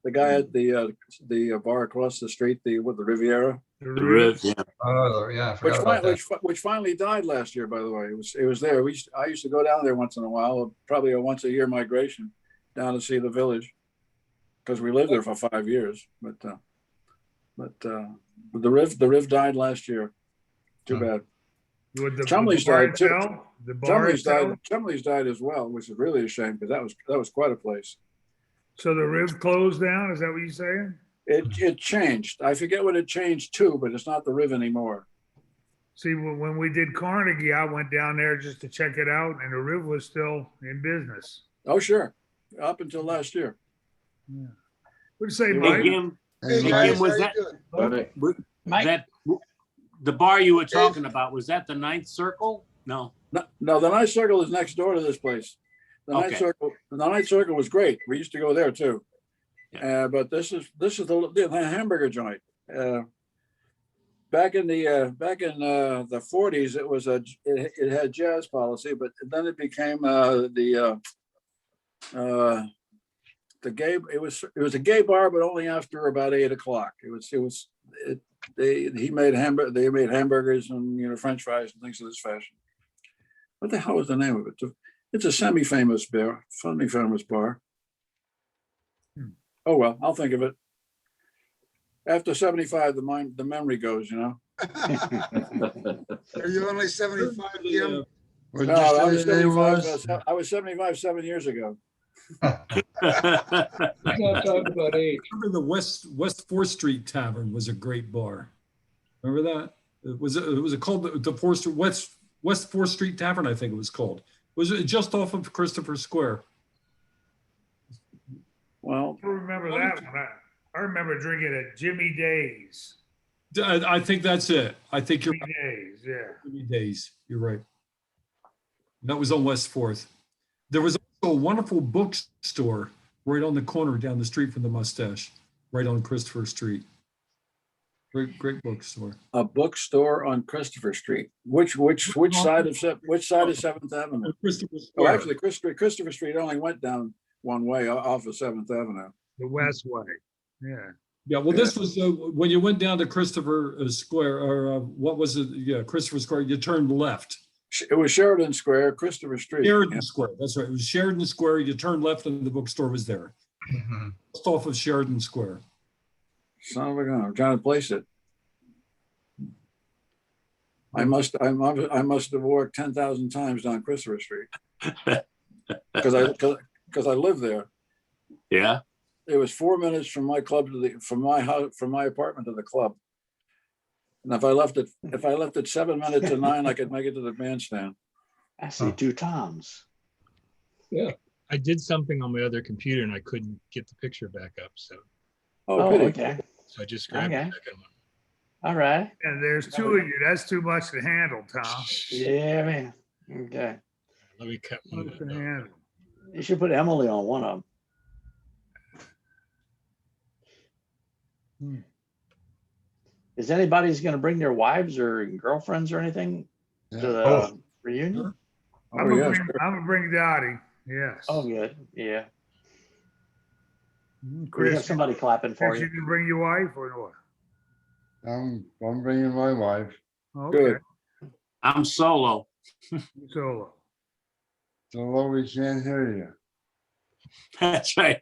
the guy at the bar across the street, the Riviera.
The Riv, yeah.
Oh, yeah. I forgot about that.
Which finally died last year, by the way. It was there. I used to go down there once in a while, probably a once a year migration down to see the village, because we lived there for 5 years. But the Riv died last year. Too bad. Chumley's died too. Chumley's died as well, which is really a shame because that was quite a place.
So the Riv closed down? Is that what you're saying?
It changed. I forget what it changed to, but it's not the Riv anymore.
See, when we did Carnegie, I went down there just to check it out, and the Riv was still in business.
Oh, sure. Up until last year.
Yeah. What'd you say,
Hey,
Mike?
Jim,
Hey,
Jim,
guys,
was
how
that,
you doing?
Mike?
that the bar you were talking about, was that the Ninth Circle? No.
No, the Ninth Circle is next door to this place. The
Okay.
Ninth Circle was great. We used to go there too. But this is the hamburger joint. Back in the 40s, it had jazz policy, but then it became the gay. It was a gay bar, but only after about 8 o'clock. They made hamburgers and French fries and things of this fashion. What the hell was the name of it? It's a semi-famous bar, famous bar. Oh well, I'll think of it. After 75, the memory goes,
Are you only 75, Jim?
What'd
No,
you
I was
say it
75.
was?
I was 75 7 years ago.
He's not talking about age.
Remember the West 4th Street Tavern was a great bar. Remember that? It was called the West 4th Street Tavern, I think it was called. Was it just off of Christopher Square?
Well,
I remember that one. I remember drinking at Jimmy Days.
I think that's it. I think you're
Jimmy Days, yeah.
Jimmy Days. You're right. That was on West 4th. There was also a wonderful bookstore right on the corner down the street from the Mustache, right on Christopher Street. Great bookstore.
A bookstore on Christopher Street. Which side of 7th Avenue?
Christopher
Oh,
Square.
actually, Christopher Street only went down one way off of 7th Avenue.
The west way. Yeah.
Yeah, well, this was when you went down to Christopher Square, or what was it? Yeah, Christopher Square, you turned left.
It was Sheridan Square, Christopher Street.
Sheridan Square, that's right. It was Sheridan Square. You turned left and the bookstore was there. Just off of Sheridan Square.
Son of a gun, I'm trying to place it. I must have walked 10,000 times down Christopher Street because I live there.
Yeah.
It was 4 minutes from my club from my apartment to the club. And if I left it 7 minutes to 9, I could make it to the bandstand.
I see 2 Toms.
Yeah.
I did something on my other computer and I couldn't get the picture back up. So
Pity.
Okay.
I just grabbed
Okay.
the second one.
All right.
And there's 2 of you. That's too much to handle, Tom.
Yeah, man. Okay.
Let me cut one.
Much to handle.
You should put Emily on one of them. Is anybody's going to bring their wives or girlfriends or anything to the reunion?
I'm gonna bring Dottie. Yes.
Oh, good. Yeah. We have
Chris,
somebody clapping for
Chris, you
you.
can bring your wife or what?
I'm bringing my wife.
Okay.
Good.
I'm solo.
Solo.
So low we can't hear you.
That's right.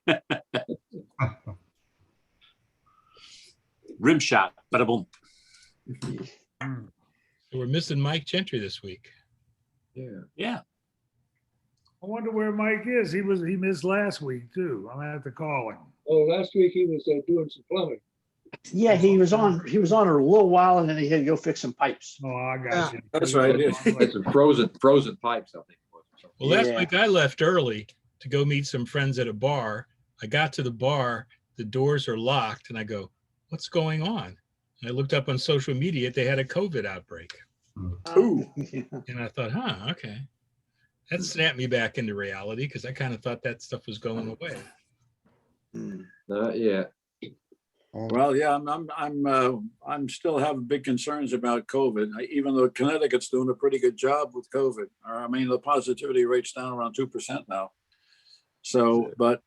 Rim shot. Bada boom.
So we're missing Mike Gentry this week.
Yeah.
I wonder where Mike is. He missed last week too. I'm gonna have to call him.
Oh, last week he was doing some plumbing.
Yeah, he was on a little while and then he had to go fix some pipes.
Oh, I got you.
That's right.
It's some frozen pipes, I think.
Well, last
Yeah.
week I left early to go meet some friends at a bar. I got to the bar, the doors are locked, and I go, what's going on? And I looked up on social media, they had a COVID outbreak.
Ooh.
And I thought, okay. That snapped me back into reality because I kind of thought that stuff was going away.
Not yet.
Well, yeah, I'm still having big concerns about COVID, even though Connecticut's doing a pretty good job with COVID. I mean, the positivity rate's down around 2% now. So, but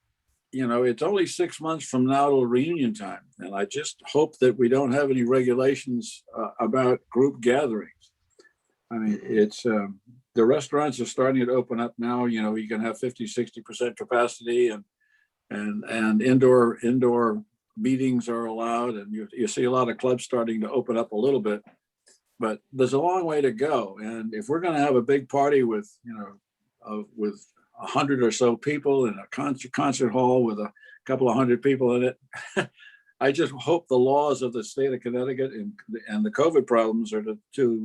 it's only 6 months from now till reunion time, and I just hope that we don't have any regulations about group gatherings. I mean, it's the restaurants are starting to open up now. You can have 50-60% capacity, and indoor meetings are allowed, and you see a lot of clubs starting to open up a little bit, but there's a long way to go. And if we're going to have a big party with 100 or so people in a concert hall with a couple of hundred people in it, I just hope the laws of the state of Connecticut and the COVID problems are to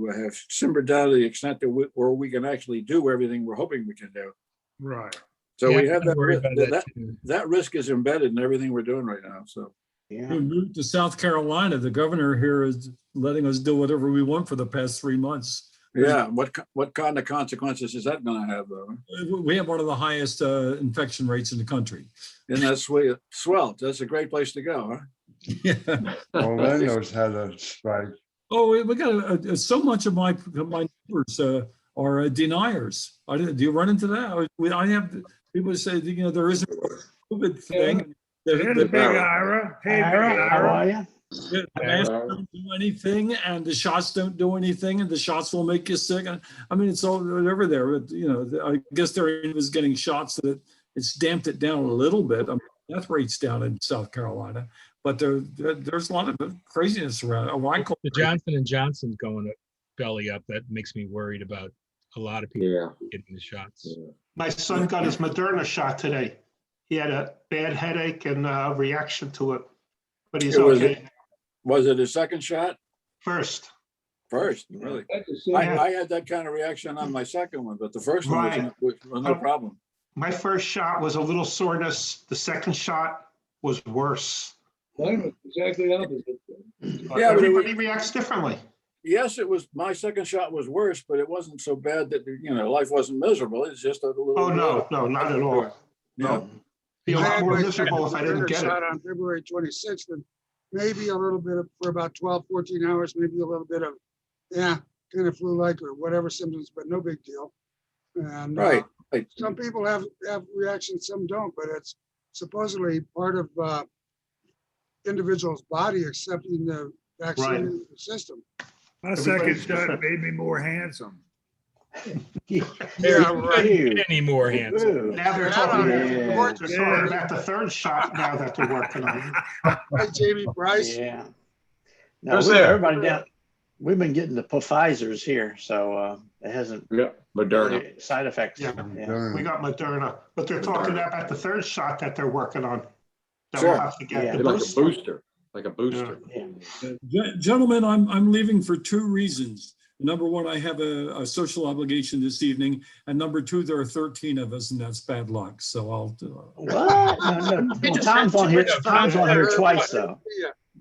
have simmered down to the extent that where we can actually do everything we're hoping we can do.
Right.
So
Yeah,
we have
I'm worried about that too.
that risk is embedded in everything we're doing right now. So.
Yeah.
We moved to South Carolina. The governor here is letting us do whatever we want for the past 3 months.
Yeah, what kind of consequences is that going to have, though?
We have one of the highest infection rates in the country.
And that's swell. That's a great place to go, huh?
Yeah.
Orlando's had a spike.
Oh, we got so much of my neighbors are deniers. Do you run into that? I have people say there isn't a COVID thing.
There's Big Ira. Hey, Big
Ira, how
Ira.
are you?
The masks don't do anything, and the shots don't do anything, and the shots will make you sick. I mean, it's all over there. But, I guess there was getting shots that it's damped it down a little bit. I mean, death rate's down in South Carolina, but there's a lot of craziness around.
The Johnson & Johnson's going belly up. That makes me worried about a lot of people getting the shots.
Yeah.
My son got his Moderna shot today. He had a bad headache and a reaction to it, but he's okay.
Was it his second shot?
First,
Really?
That's the same.
I had that kind of reaction on my second one, but the first one was no problem.
my first shot was a little soreness. The second shot was worse.
Mine was exactly opposite.
But
Yeah, but
everybody reacts differently.
yes, it was, my second shot was worse, but it wasn't so bad that, life wasn't miserable. It's just a little.
Oh, no, not at all.
Yeah.
No. Be a
I
lot
had
more
my
miserable if I didn't
Moderna
get it.
shot on February 26th, and maybe a little bit of, for about 12, 14 hours, maybe a little bit of, kind of flu-like or whatever symptoms, but no big deal. And
Right.
some people have reactions, some don't, but it's supposedly part of individual's body accepting the vaccine system.
My second shot made me more handsome.
You
Yeah,
couldn't
right.
get any more handsome.
Now they're
Yeah,
talking,
yeah.
they're talking about the third shot now that they're working on.
Hey, Jamie Bryce.
Yeah. No,
Who's there?
everybody down, we've been getting the Pfizer's here, so it hasn't
Yeah, Moderna.
really side effects.
Yeah.
Yeah.
We got Moderna, but they're talking about the third shot that they're working on. That
Sure.
we'll have to get.
Yeah.
The
Like a
booster.
booster, like a booster.
Yeah.
Gentlemen, I'm leaving for two reasons. Number one, I have a social obligation this evening, and number two, there are 13 of us, and that's bad luck. So I'll.
What? No, Tom's on here. Tom's on here twice though.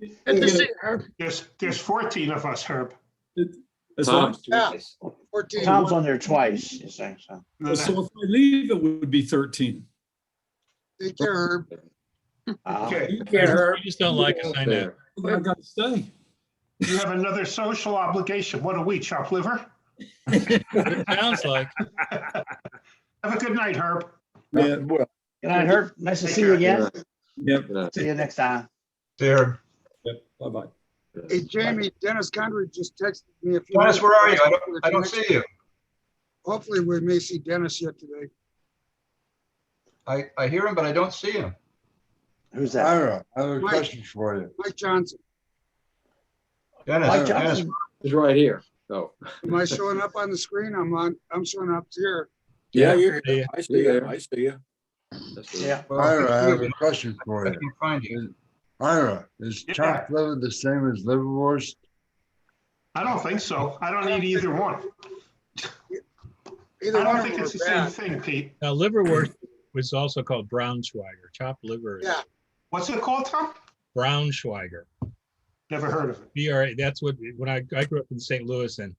Good to see you, Herb.
There's 14 of us, Herb.
As
Tom's
long-
twice.
14.
Tom's on there twice, you say, so.
So if I leave, it would be 13.
Take care, Herb.
Okay,
You just don't like us, I know.
I gotta stay.
you have another social obligation. What are we, chopped liver?
It sounds like.
Have a good night, Herb.
Yeah.
Well,
Good night, Herb. Nice to
Take
see you
care.
again.
Yep.
See you next time.
There.
Yep. Bye-bye.
Hey, Jamie, Dennis Condry just texted me a few.
Dennis,
minutes
where are you?
ago.
I don't see you.
Hopefully, we may see Dennis yet today.
I hear him, but I don't see him.
Who's that?
Ira, I have a
Mike.
question for you.
Mike Johnson,
Dennis,
Mike
Dennis,
Johnson.
It's right here. Oh.
am I showing up on the screen? I'm showing up here.
yeah, you're
Yeah.
here. I see you. I see you.
That's the-
Yeah.
Ira, I have a question for
I
you.
can't find you.
Ira, is
Yeah.
chopped liver the same as liverwurst?
I don't think so. I don't eat either one.
Either
I
one
don't
of
think
them
it's
are
the same
bad.
thing, Pete.
Now, liverwurst was also called Braunschweiger. Chopped liver is
Yeah.
What's it called, Tom?
Braunschweiger.
Never heard of it.
BRA. That's what, when I grew up in St. Louis, and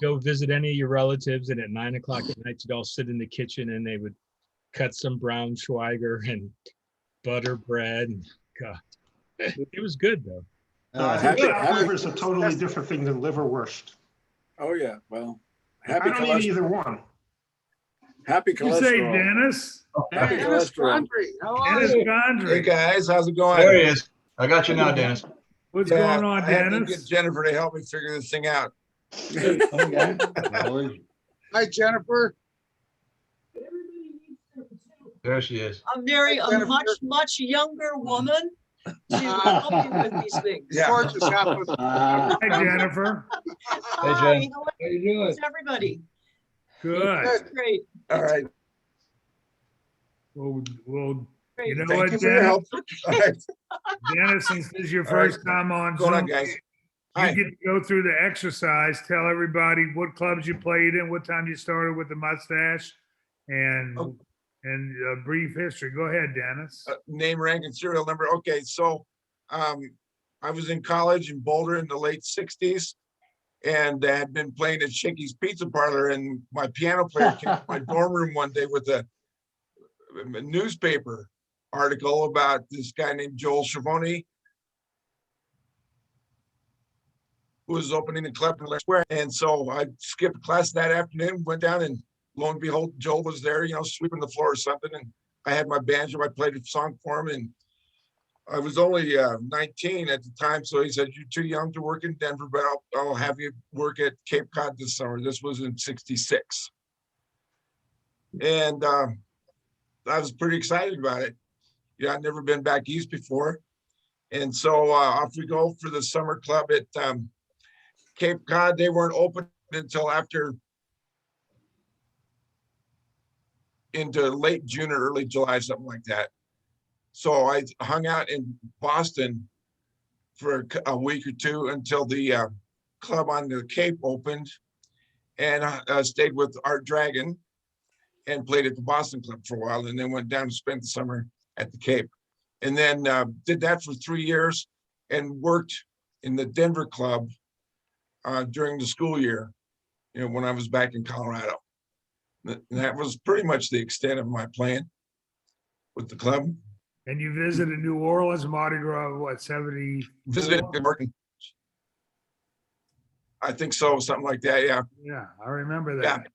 go visit any of your relatives, and at 9 o'clock at night, you'd all sit in the kitchen and they would cut some Braunschweiger and butter bread. And God, it was good though.
I think chopped liver is a totally different thing than liverwurst.
Oh, yeah. Well,
I
happy
don't eat
cholesterol.
either one.
Happy
You say
cholesterol.
Dennis?
Happy
Dennis
cholesterol.
Condry, how are
Dennis
you?
Hey
Condry.
guys, how's it going?
There he is. I got you now, Dennis.
What's
Yeah,
going on,
I had to get
Dennis?
Jennifer to help me figure this thing out.
Okay.
Really?
Hi, Jennifer.
There she is.
I'm marrying a
Jennifer.
much younger woman to help you with these things.
Yeah.
Gorgeous. Half with-
Uh,
Hi, Jennifer.
Hi,
Jen.
how
How you doing?
is everybody?
Good.
Great.
All right.
Well, you
Great.
know
Thank
what,
you for your help.
Dennis?
All right.
Dennis, since this is your
All right.
first time on
What's going on,
Zoom,
guys?
you
Hi.
get to go through the exercise, tell everybody what clubs you played in, what time you started with the mustache, and
Oh.
a brief history. Go ahead, Dennis.
Name, rank, and serial number. Okay, so I was in college in Boulder in the late 60s and I had been playing at Shakey's Pizza Parlor, and my piano player came to my dorm room one day with a newspaper article about this guy named Joel Schiavone, who was opening a club in Leicester Square. And so I skipped class that afternoon, went down, and lo and behold, Joel was there, sweeping the floor or something. And I had my banjo, I played a song for him, and I was only 19 at the time. So he said, "You're too young to work in Denver, but I'll have you work at Cape Cod this summer." This was in '66. And I was pretty excited about it. I'd never been back east before. And so off we go for the summer club at Cape Cod. They weren't open until into late June or early July, something like that. So I hung out in Boston for a week or two until the club on the Cape opened, and I stayed with Art Dragon and played at the Boston Club for a while, and then went down to spend the summer at the Cape. And then did that for 3 years and worked in the Denver club during the school year, when I was back in Colorado. That was pretty much the extent of my plan with the club.
And you visited New Orleans, Mardi Gras, what, 70?
Visited and working. I think so, something like that, yeah.
Yeah, I remember that.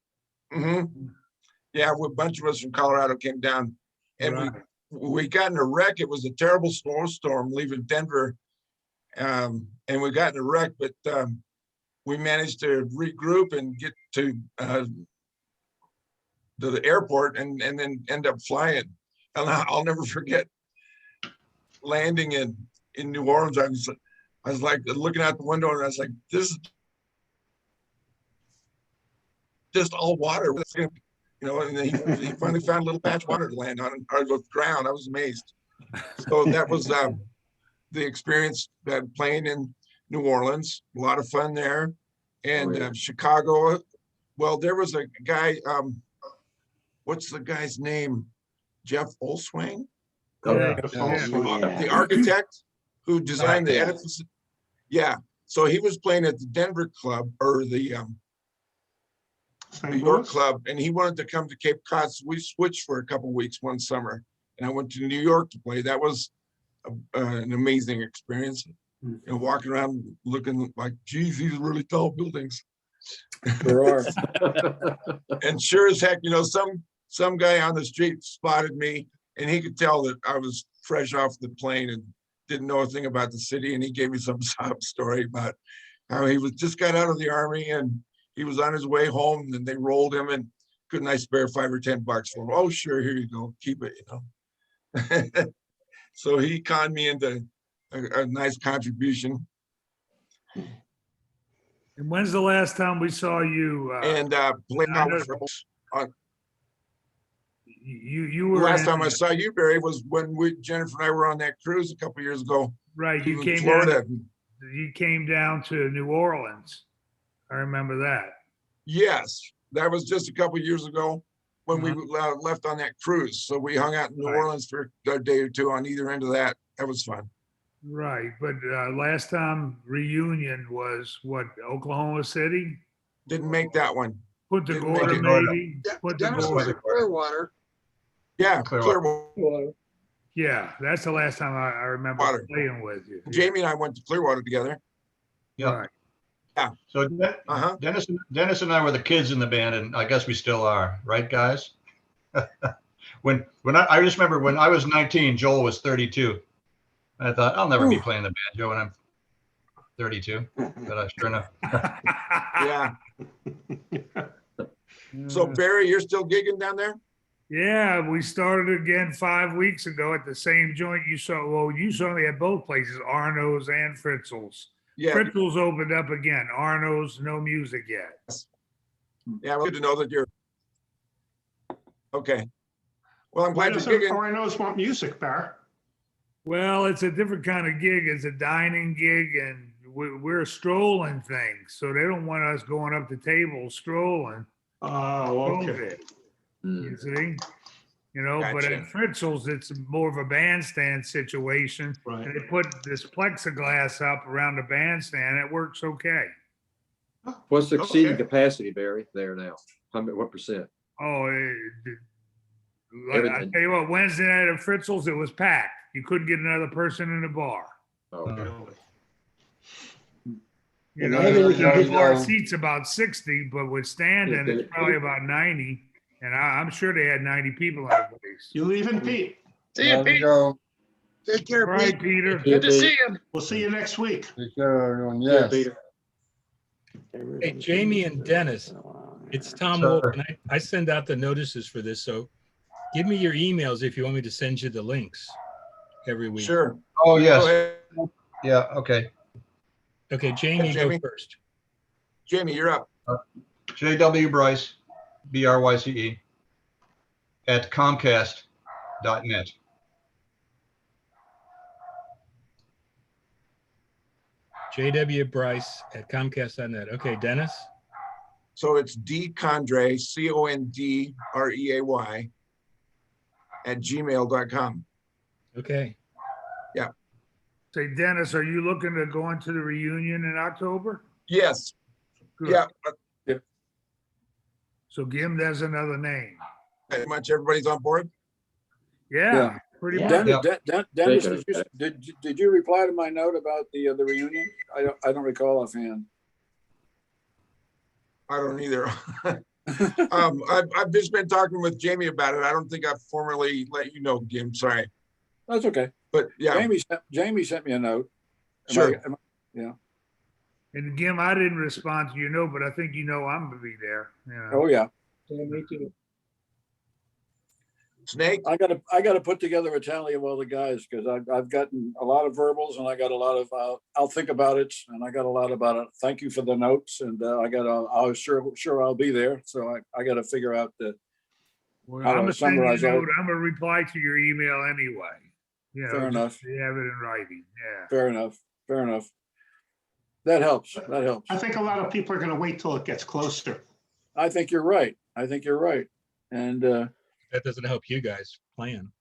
Yeah. Yeah, a bunch of us from Colorado came down, and
Right.
we got in a wreck. It was a terrible snowstorm leaving Denver, and we got in a wreck, but we managed to regroup and get to the airport and then end up flying. And I'll never forget landing in New Orleans. I was like looking out the window, and I was like, this is just all water. And then he finally found a little patch of water to land on, or the ground. I was amazed. So that was the experience, playing in New Orleans. A lot of fun there. And Chicago. Well, there was a guy, what's the guy's name? Jeff Olswang? The architect who designed the edifice. Yeah. So he was playing at the Denver club, or the New York club, and he wanted to come to Cape Cod. So we switched for a couple of weeks one summer, and I went to New York to play. That was an amazing experience. Walking around looking like, geez, these are really tall buildings.
There are.
And sure as heck, some guy on the street spotted me, and he could tell that I was fresh off the plane and didn't know a thing about the city. And he gave me some sob story about how he just got out of the Army, and he was on his way home, and they rolled him, and couldn't I spare $5 or $10 for him? Oh, sure, here you go, keep it, So he conned me into a nice contribution.
And when's the last time we saw you? You were
last time I saw you, Barry, was when Jennifer and I were on that cruise a couple of years ago.
Right, you came
Florida.
You came down to New Orleans. I remember that.
Yes, that was just a couple of years ago when we left on that cruise. So we hung out in New Orleans for a day or two on either end of that. That was fun.
Right, but last time reunion was what, Oklahoma City?
Didn't make that one.
Punta Gorda, maybe.
Dennis was at Clearwater.
Yeah, Clearwater.
Yeah, that's the last time I remember playing with you.
Jamie and I went to Clearwater together.
Yeah.
Right.
Yeah. So Dennis and I were the kids in the band, and I guess we still are, right, guys? when I just remember when I was 19, Joel was 32. And I thought, I'll never be playing the banjo when I'm 32. But sure enough.
Yeah. So Barry, you're still gigging down there?
Yeah, we started again 5 weeks ago at the same joint you saw. Well, you saw me at both places, Arno's and Fritzl's.
Yeah.
Fritzl's opened up again. Arno's, no music yet.
Yeah, well, good to know that you're okay. Well, I'm glad you're gigging.
Arno's want music, Bar.
Well, it's a different kind of gig. It's a dining gig, and we're a strolling thing. So they don't want us going up to tables strolling.
Oh, okay.
You see? But
Gotcha.
at Fritzl's, it's more of a bandstand situation.
Right.
And they put this plexiglass up around the bandstand. It works okay.
What's the seating capacity, Barry, there now? What percent?
Oh, I tell you what, Wednesday night at Fritzl's, it was packed. You couldn't get another person in the bar.
Oh, okay.
The bar seats about 60, but with standing, it's probably about 90. And I'm sure they had 90 people in the place.
You leaving, Pete?
See you, Pete.
Take care,
All right,
Pete.
Peter.
Good to see you.
We'll see you next week.
Take care, everyone. Yes.
Peter.
Hey, Jamie and Dennis, it's Tom Wolf, and I send out the notices for this. So give me your emails if you want me to send you the links every week.
Sure.
Oh, yes. Yeah, okay.
Okay, Jamie,
Jamie.
go first.
Jamie, you're up.
JW Bryce, BRYCE, at Comcast.net.
JW Bryce at Comcast.net. Okay, Dennis.
So it's D Condrey, CONDREAY at gmail.com.
Okay.
Say, Dennis, are you looking to go into the reunion in October?
Yes,
Good.
Yeah,
So Gim, there's another name.
pretty much everybody's on board.
Yeah,
Yeah.
pretty
Yeah.
much.
Dennis,
Take it.
did you reply to my note about the reunion? I don't recall offhand.
I don't either. I've just been talking with Jamie about it. I don't think I've formally let you know, Jim. Sorry,
That's okay.
but yeah,
Jamie sent me a note.
sure.
Yeah.
And Gim, I didn't respond to your note, but I think you know I'm gonna be there. Yeah.
Oh, yeah.
Yeah, me too.
Snake.
I gotta put together a tally of all the guys because I've gotten a lot of verbals and I got a lot of I'll think about it and I got a lot about it. Thank you for the notes and I was sure I'll be there. So I got to figure out
Well,
how
I'm
to
gonna send you a
summarize all.
note. I'm gonna reply to your email anyway. You know,
Fair
just
enough.
so you have it in writing. Yeah.
Fair enough. That helps.
I think a lot of people are going to wait till it gets closer.
I think you're right. And
That doesn't help you guys plan.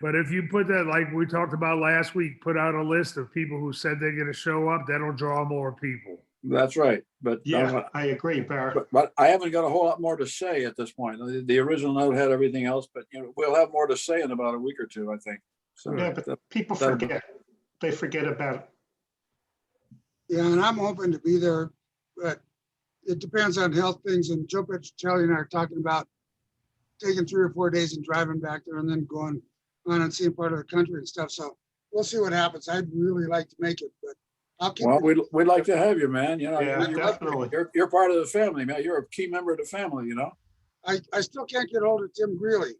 But if you put that, like we talked about last week, put out a list of people who said they're gonna show up, that'll draw more people.
that's right. But
Yeah, I agree, Barry.
but I haven't got a whole lot more to say at this point. The original note had everything else, but we'll have more to say in about a week or two, I think. So
Yeah, but people forget. They forget about it.
Yeah, and I'm hoping to be there, but it depends on health things. And Joe Petrocelli and I are talking about taking 3 or 4 days and driving back there and then going on and seeing part of the country and stuff. So we'll see what happens. I'd really like to make it, but I'll keep.
Well, we'd like to have you, man.
Yeah, definitely.
You're part of the family, man. You're a key member of the family,
I still can't get hold of Tim Greeley.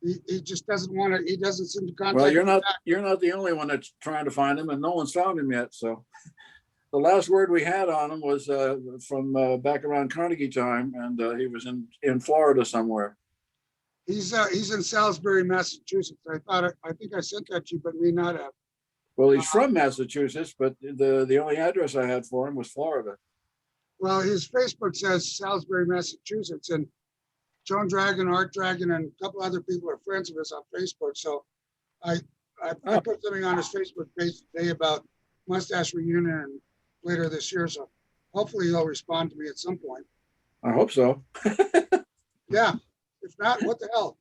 He just doesn't want to, he doesn't seem to contact.
Well, you're
me
not
back.
the only one that's trying to find him, and no one's found him yet. So the last word we had on him was from back around Carnegie time, and he was in Florida somewhere.
He's in Salisbury, Massachusetts. I think I sent that to you, but may not have.
Well, he's from Massachusetts, but the only address I had for him was Florida.
Well, his Facebook says Salisbury, Massachusetts, and Joan Dragon, Art Dragon, and a couple other people are friends of his on Facebook. So I put something on his Facebook page today about Mustache Reunion later this year. So hopefully he'll respond to me at some point.
I hope so.
Yeah. If not, what the hell?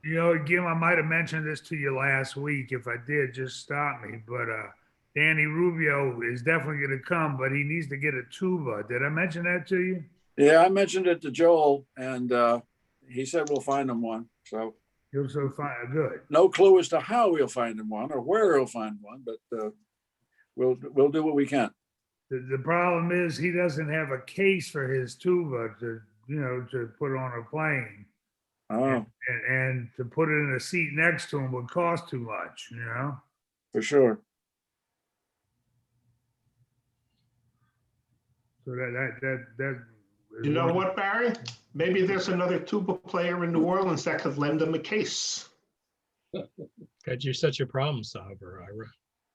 Gim, I might have mentioned this to you last week. If I did, just stop me. But Danny Rubio is definitely going to come, but he needs to get a tuba. Did I mention that to you?
Yeah, I mentioned it to Joel, and he said we'll find him one. So
He'll so find good.
no clue as to how we'll find him one or where he'll find one, but we'll do what we can.
The problem is he doesn't have a case for his tuba to put on a plane.
Oh,
And to put it in a seat next to him would cost too much,
for sure.
So that.
You know what, Barry? Maybe there's another tuba player in New Orleans that could lend him a case.
God, you're such a problem solver, Ira.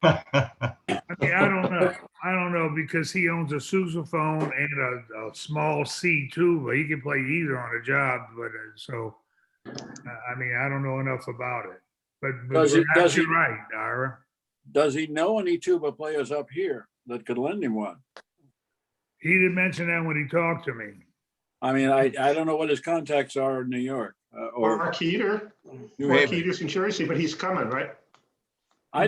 I mean, I don't know because he owns a sousaphone and a small C tuba. He can play either on a job, but I mean, I don't know enough about it. But you're right, Ira.
Does he know any tuba players up here that could lend him one?
He
didn't mention that when he talked to me.
I mean, I don't know what his contacts are in New York or
Mark Heater.
New
Mark
Haven.
Heater's in Jersey, but he's coming, right?
I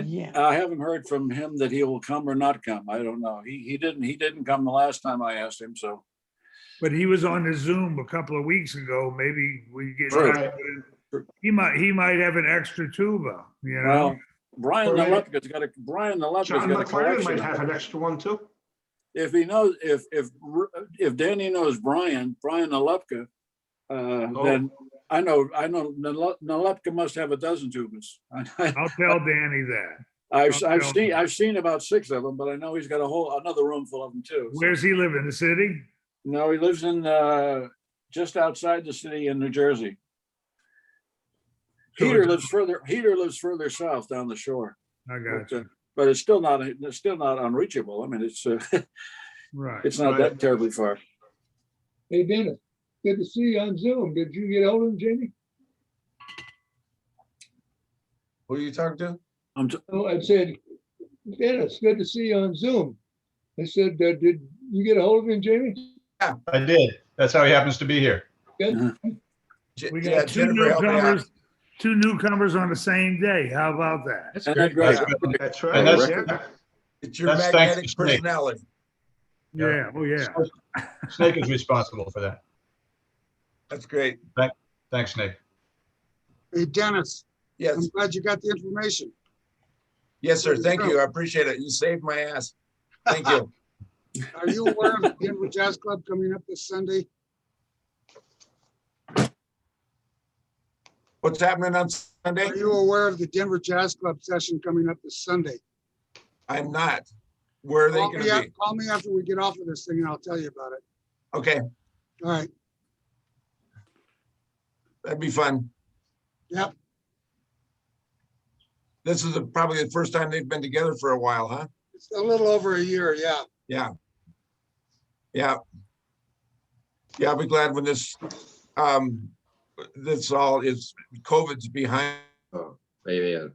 haven't heard from him that he will come or not come. I don't know. He didn't come the last time I asked him. So,
but he was on the Zoom a couple of weeks ago. Maybe we get.
Right.
He might have an extra tuba.
Well, Brian Nalepka's got a
John McLaren might have an extra one too.
If he knows, if Danny knows Brian Nalepka, then I know Nalepka must have a dozen tubas.
I'll tell Danny that.
I've seen about 6 of them, but I know he's got another room full of them too.
Where's he live, in the city?
No, he lives in just outside the city in New Jersey. Heater lives further south down the shore.
I got you.
But it's still not unreachable. I mean, it's
right.
It's not that terribly far.
Hey, Dennis, good to see you on Zoom. Did you get hold of him, Jamie?
Who are you talking to?
I said, Dennis, good to see you on Zoom. I said, did you get a hold of him, Jamie?
I did. That's how he happens to be here.
Good.
We
Yeah,
got two
Jennifer helped me out.
newcomers on the same day. How about that?
That's
That's
great.
great.
That's
And
right.
that's,
Yeah.
It's your
That's thanks to
magnetic
Snake.
personality.
Yeah, oh yeah.
Snake is responsible for that.
That's great.
Thanks, Snake.
Hey, Dennis,
Yes,
I'm glad you got the information.
yes, sir. Thank you. I appreciate it. You saved my ass. Thank you.
Are you aware of the Denver Jazz Club coming up this Sunday?
What's happening on Sunday?
Are you aware of the Denver Jazz Club session coming up this Sunday?
I'm not. Where are they gonna be?
Call me after we get off of this thing and I'll tell you about it.
Okay,
All right.
that'd be fun.
Yep.
This is probably the first time they've been together for a while, huh?
It's a little over a year. Yeah.
Yeah. Yeah. Yeah, I'll be glad when this all is, COVID's behind
Oh, maybe.
us,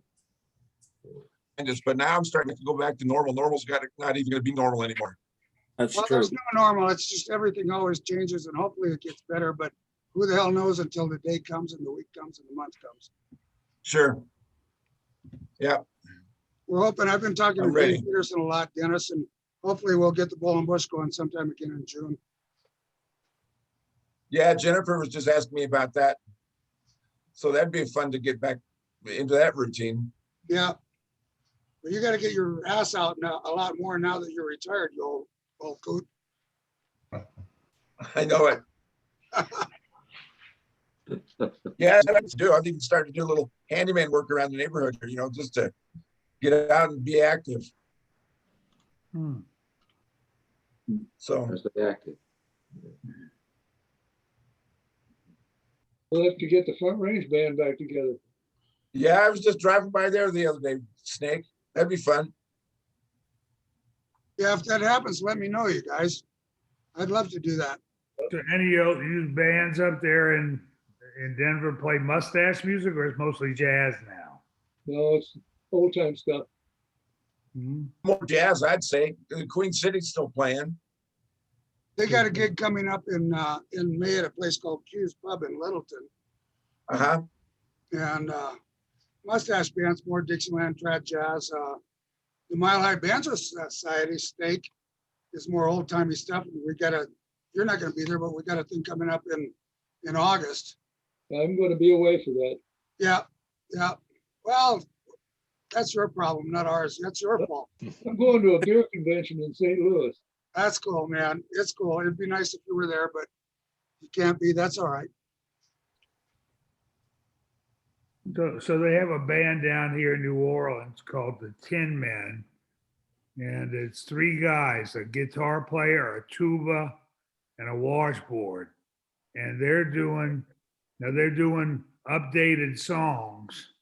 but now I'm starting to go back to normal. Normal's not even gonna be normal anymore.
That's
Well,
true.
there's no normal. It's just everything always changes and hopefully it gets better, but who the hell knows until the day comes and the week comes and the month comes.
Sure. Yeah,
We're hoping, I've been talking to
I'm ready.
Dave Peterson a lot, Dennis, and hopefully we'll get the Bull and Bush going sometime again in June.
yeah, Jennifer was just asking me about that. So that'd be fun to get back into that routine.
Yeah. But you gotta get your ass out now, a lot more now that you're retired, you old coot.
I know it. Yeah, that's what I have to do. I've even started to do a little handyman work around the neighborhood, just to get out and be active. So,
That's the active.
We'll have to get the Front Range Band back together.
yeah, I was just driving by there the other day, Snake. That'd be fun.
Yeah, if that happens, let me know, you guys. I'd love to do that.
So any of you bands up there in Denver play mustache music or it's mostly jazz now?
No, it's old time stuff.
More jazz, I'd say. Queen City's still playing.
They got a gig coming up in May at a place called Q's Pub in Littleton.
Uh-huh.
And Mustache Band's more Dixieland trad jazz. The Mile High Banjo Society Snake is more old timey stuff. You're not gonna be there, but we got a thing coming up in August.
I'm going to be away for that.
Yeah, yeah. Well, that's your problem, not ours. That's your fault.
I'm going to a beer convention in St. Louis.
That's cool, man. It's cool. It'd be nice if you were there, but you can't be. That's all right.
So they have a band down here in New Orleans called the Tin Men. And it's three guys, a guitar player, a tuba, and a washboard. And they're doing updated songs,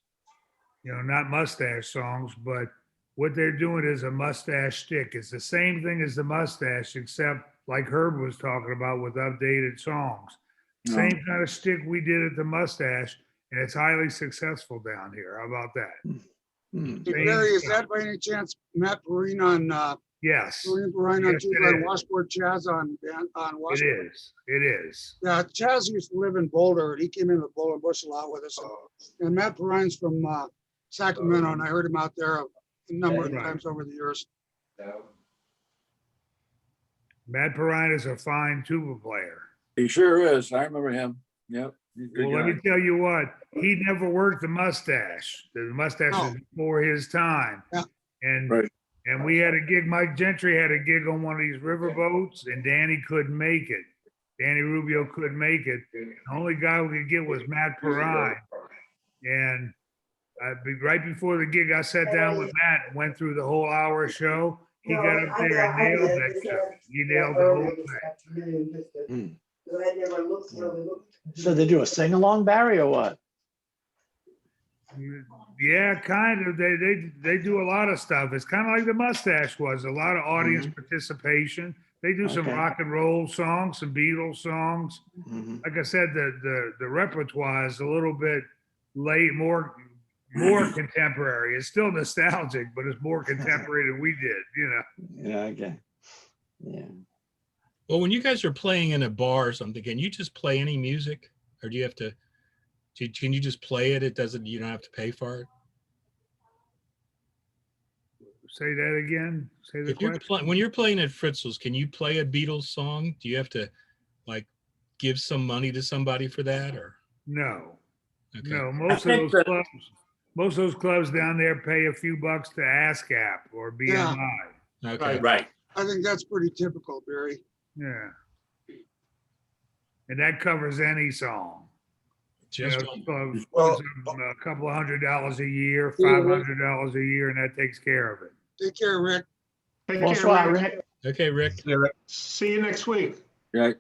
not mustache songs, but what they're doing is a mustache stick. It's the same thing as the mustache, except like Herb was talking about with updated songs. Same kind of stick we did at the mustache, and it's highly successful down here. How about that?
Hey, Barry, is that by any chance Matt Perrine on
Yes,
Perrine on
Yes,
tuba
it
and
is.
washboard Chaz on washboard?
it is. It is.
Yeah, Chaz used to live in Boulder and he came into the Bull and Bush a lot with us. And Matt Perrine's from Sacramento and I heard him out there a number of
Right.
times over the years.
Matt Perrine is a fine tuba player.
He sure is. I remember him. Yep. He's a good
Well, let
guy.
me tell you what, he never worked the mustache. The mustache
No.
was before his time.
Yeah.
And
Right.
and we had a gig, Mike Gentry had a gig on one of these river boats and Danny couldn't make it. Danny Rubio couldn't make it. The only guy we could get was Matt Perrine. And right before the gig, I sat down with Matt and went through the whole hour show. He got up there and nailed that show. He nailed the whole thing.
So they do a sing along, Barry, or what?
Yeah, kind of. They do a lot of stuff. It's kind of like the mustache was. A lot of audience participation. They do some
Okay.
rock and roll songs, some Beatles songs.
Mhm.
Like I said, the repertoire is a little bit late, more more contemporary. It's still nostalgic, but it's more contemporary than we did, you know.
Yeah, okay. Yeah.
Well, when you guys are playing in a bar or something, can you just play any music, or do you have to? Can you just play it? It doesn't. You don't have to pay for it.
Say that again. Say the
If you're
question.
when you're playing at Fritzl's, can you play a Beatles song? Do you have to like give some money to somebody for that, or
No.
okay.
No, most of those clubs down there pay a few bucks to ASCAP or BMI.
Okay.
Right.
I think that's pretty typical, Barry.
Yeah. And that covers any song.
Just
So
Well,
a couple of $100 a year, $500 a year, and that takes care of it.
Take care, Rick.
Take
Bonsoir,
care,
Rick.
Okay, Rick.
See you next week.
Yeah,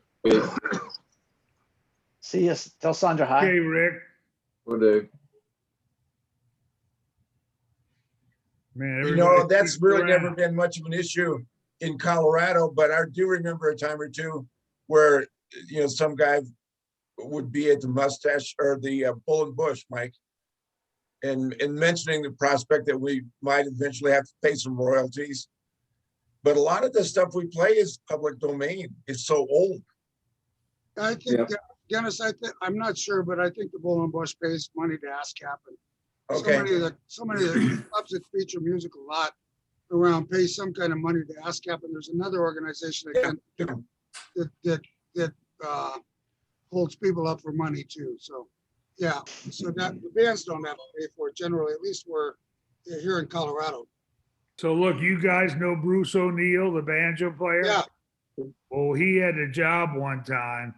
See you. Tell Sandra hi.
Okay, Rick.
will do.
Man,
You know,
everybody
that's
keeps
really
around.
never been much of an issue in Colorado, but I do remember a time or two where, you know, some guy would be at the mustache or the Bull and Bush, Mike, and mentioning the prospect that we might eventually have to pay some royalties. But a lot of the stuff we play is public domain. It's so old.
I think, Dennis, I'm not sure, but I think the Bull and Bush pays money to ASCAP. And
Okay.
so many of the clubs that feature music a lot around pay some kind of money to ASCAP. And there's another organization that holds people up for money too. So, yeah, so that the bands don't have to pay for it generally, at least we're here in Colorado.
So look, you guys know Bruce O'Neill, the banjo player?
Yeah.
Well, he had a job one time.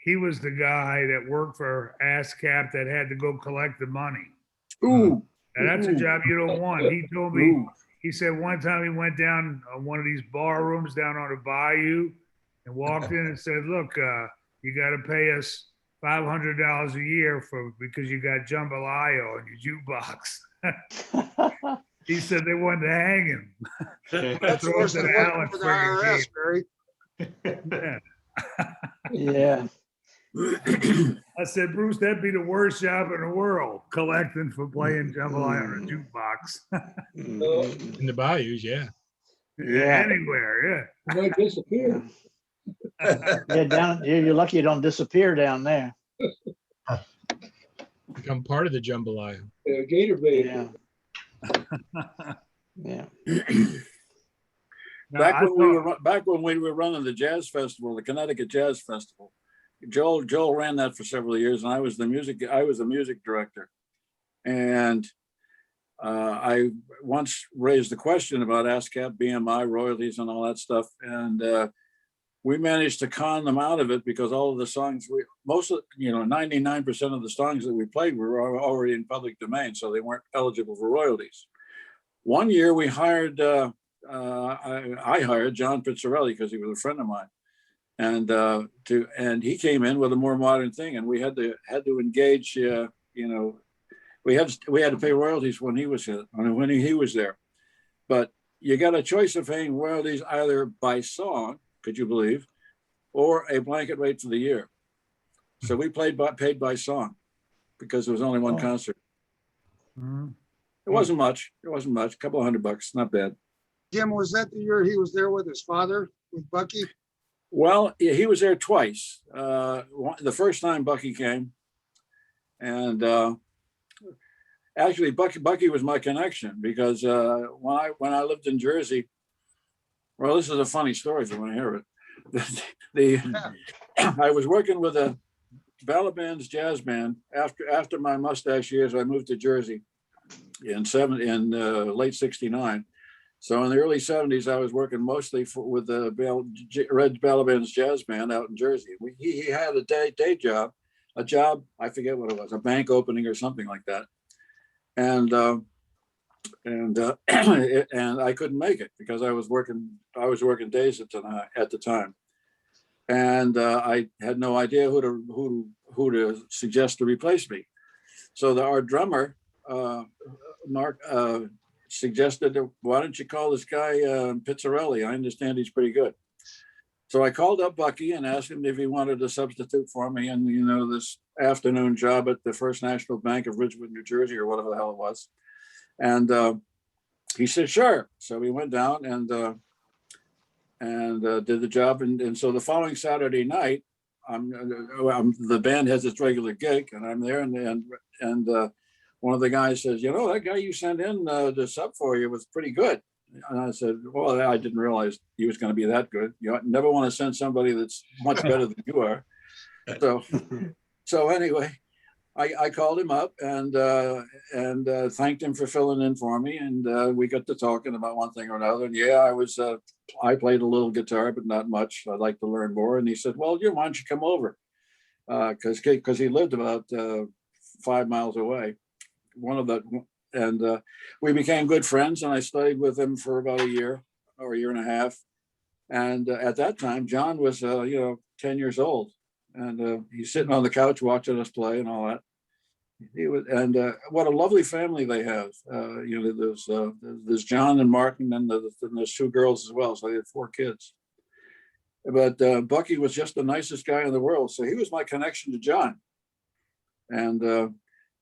He was the guy that worked for ASCAP that had to go collect the money.
Ooh.
And that's a job you don't want. He told me, he said one time he went down one of these bar rooms down on a bayou and walked in and said, look, you got to pay us $500 a year because you got jambalaya on your jukebox. He said they wanted to hang him.
That's worse than working for the IRS, Barry.
Yeah.
Yeah.
I said, Bruce, that'd be the worst job in the world, collecting for playing jambalaya on a jukebox.
In the bayous, yeah.
Yeah.
Anywhere,
It might disappear.
Yeah, you're lucky you don't disappear down there.
Become part of the jambalaya.
Gator bait.
Yeah. Yeah.
Back when we were running the jazz festival, the Connecticut Jazz Festival, Joel ran that for several years, and I was the music director. And I once raised the question about ASCAP, BMI, royalties, and all that stuff, and we managed to con them out of it because all of the songs, 99% of the songs that we played were already in public domain, so they weren't eligible for royalties. One year we hired, I hired John Pizzarelli because he was a friend of mine, and he came in with a more modern thing, and we had to engage, we had to pay royalties when he was there, but you got a choice of paying royalties either by song, could you believe, or a blanket rate for the year. So we paid by song because there was only one concert.
Mm-hmm.
It wasn't much. A couple of $100, not bad.
Jim, was that the year he was there with his father, with Bucky?
Well, he was there twice. The first time Bucky came, and actually Bucky was my connection because when I lived in Jersey, well, this is a funny story if you want to hear it. I was working with a Balaban's jazz band after my mustache years. I moved to Jersey in late '69. So in the early '70s, I was working mostly with the Red Balaban's jazz band out in Jersey. He had a day job, I forget what it was, a bank opening or something like that, and I couldn't make it because I was working days at the time, and I had no idea who to suggest to replace me. So our drummer, Mark, suggested, why don't you call this guy Pizzarelli? I understand he's pretty good. So I called up Bucky and asked him if he wanted to substitute for me in, this afternoon job at the First National Bank of Ridgewood, New Jersey, or whatever the hell it was. And he said, sure. So we went down and did the job. And so the following Saturday night, the band has its regular gig, and I'm there, and one of the guys says, that guy you sent in to sub for you was pretty good. And I said, well, I didn't realize he was going to be that good. You never want to send somebody that's much better than you are. So anyway, I called him up and thanked him for filling in for me. And we got to talking about one thing or another. And I played a little guitar, but not much. I'd like to learn more. And he said, well, why don't you come over? Because he lived about 5 miles away. And we became good friends, and I studied with him for about a year or a year and a half. And at that time, John was, 10 years old, and he's sitting on the couch watching us play and all that. What a lovely family they have. There's John and Martin, and there's 2 girls as well. So they had 4 kids. But Bucky was just the nicest guy in the world. So he was my connection to John. And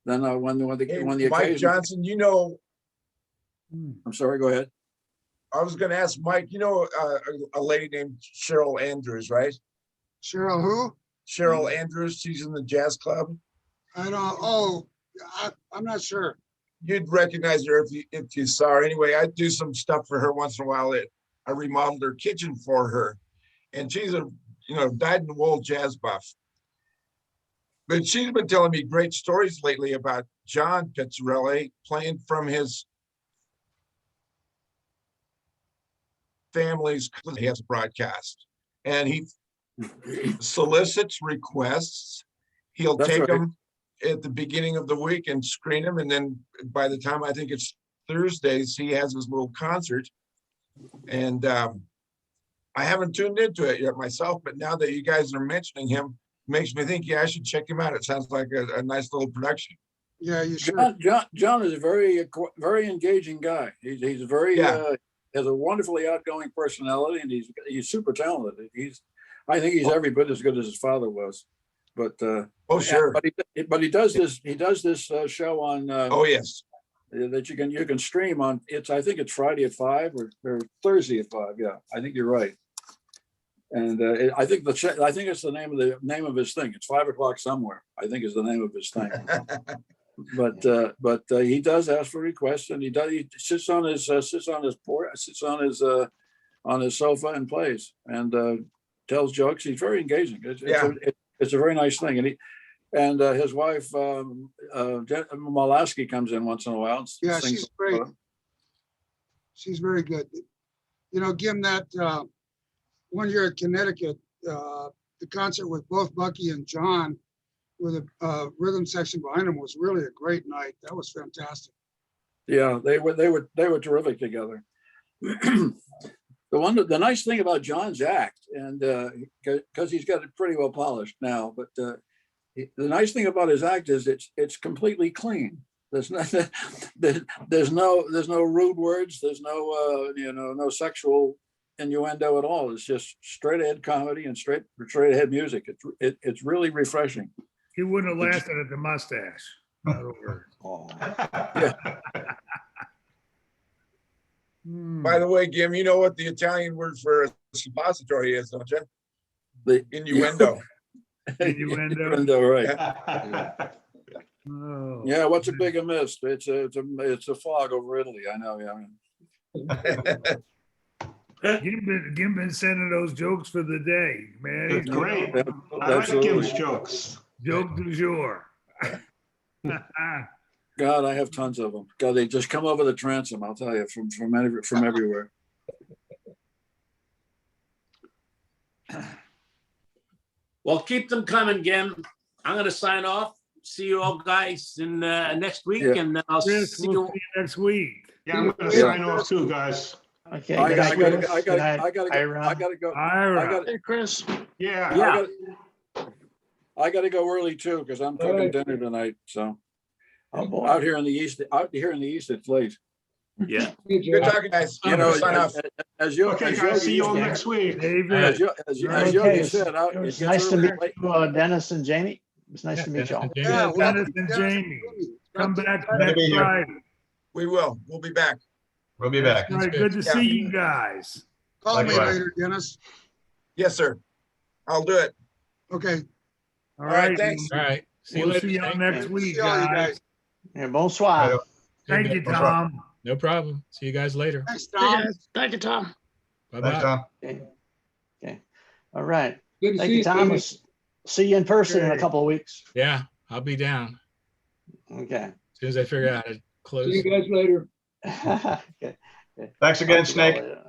then when the occasion,
Mike Johnson,
I'm sorry, go ahead.
I was going to ask Mike, a lady named Cheryl Andrews, right?
Cheryl who?
Cheryl Andrews. She's in the jazz club.
I'm not sure.
You'd recognize her if you saw her. Anyway, I do some stuff for her once in a while. I remodeled her kitchen for her, and she's a dyed-in-the-wool jazz buff. But she's been telling me great stories lately about John Pizzarelli playing from his family's. He has a broadcast, and he solicits requests. He'll take them at the beginning of the week and screen them, and then by the time I think it's Thursdays, he has his little concert. And I haven't tuned into it yet myself, but now that you guys are mentioning him, makes me think, I should check him out. It sounds like a nice little production.
Yeah, you should.
John is a very, very engaging guy. He's very has a wonderfully outgoing personality, and he's super talented. I think he's every bit as good as his father was. But
sure.
But he does this show on.
Yes.
That you can stream on. I think it's Friday at 5 or Thursday at 5. Yeah, I think you're right. And I think it's the name of his thing. It's 5 o'clock somewhere, I think, is the name of his thing. but he does ask for requests, and he sits on his sofa and plays and tells jokes. He's very engaging. It's a very nice thing. And his wife Molaski comes in once in a while. And sings.
She's great. She's very good. Given that. One year at Connecticut, the concert with both Bucky and John with a rhythm section behind them was really a great night. That was fantastic.
Yeah, they were terrific together. The nice thing about John's act, and because he's got it pretty well polished now, but the nice thing about his act is it's completely clean. There's nothing. There's no rude words. There's no sexual innuendo at all. It's just straight ahead comedy and straight ahead music. It's really refreshing.
He wouldn't have lasted at the mustache.
Yeah.
By the way, Gim, you know what the Italian word for a suppository is, don't you?
The
innuendo.
Innuendo,
right? Yeah. What's a big mist? It's a fog over Italy. I know. Yeah.
Gim been sending those jokes for the day, man.
That's great. I like Gim's jokes.
Joke du jour.
God, I have tons of them. God, they just come over the transom. I'll tell you, from everywhere.
Well, keep them coming, Gim. I'm going to sign off. See you all guys in next week, and I'll see you
next week.
Yeah, I'm going to sign off too, guys.
Okay.
I gotta go.
Hey, Chris.
Yeah.
I gotta go early too, because I'm cooking dinner tonight. So
oh, boy.
out here in the east, it's late.
Yeah.
Good talking, guys.
You know,
Sign off.
as you,
Okay,
as
guys, see you all
Yogi-
next week.
David.
as
Okay,
Yogi said,
it was nice to meet you, Dennis and Jamie. It was nice
Yeah,
to meet
Dennis
y'all.
and Jamie.
Yeah,
we'll
Dennis
see
and
Dennis
Jamie.
Jamie.
Come back
Glad to
next
be here.
Friday.
We will. We'll be back.
We'll be back.
All right,
Sounds
good to
Yeah.
see you guys.
Call me
Likewise.
later, Dennis.
Yes, sir. I'll do it.
Okay.
All
right,
right.
thanks.
All right. See you
We'll
later.
see you all
Hank.
next
Yeah.
week,
See all you
guys.
guys.
Yeah, bonsoir.
Thank you, Tom.
No problem. See you guys later.
Thanks, Tom.
Thank you, Tom.
Bye
Thanks,
bye.
Tom.
Okay. Okay. All right.
Good to
Thank
see
you,
you,
Tom.
Jamie.
We'll see you in person in a
Okay.
couple of weeks.
Yeah, I'll be down
Okay.
as soon as I figure out how to close.
See you guys later.
Okay.
Thanks again,
Talk to y'all
Snake.
later.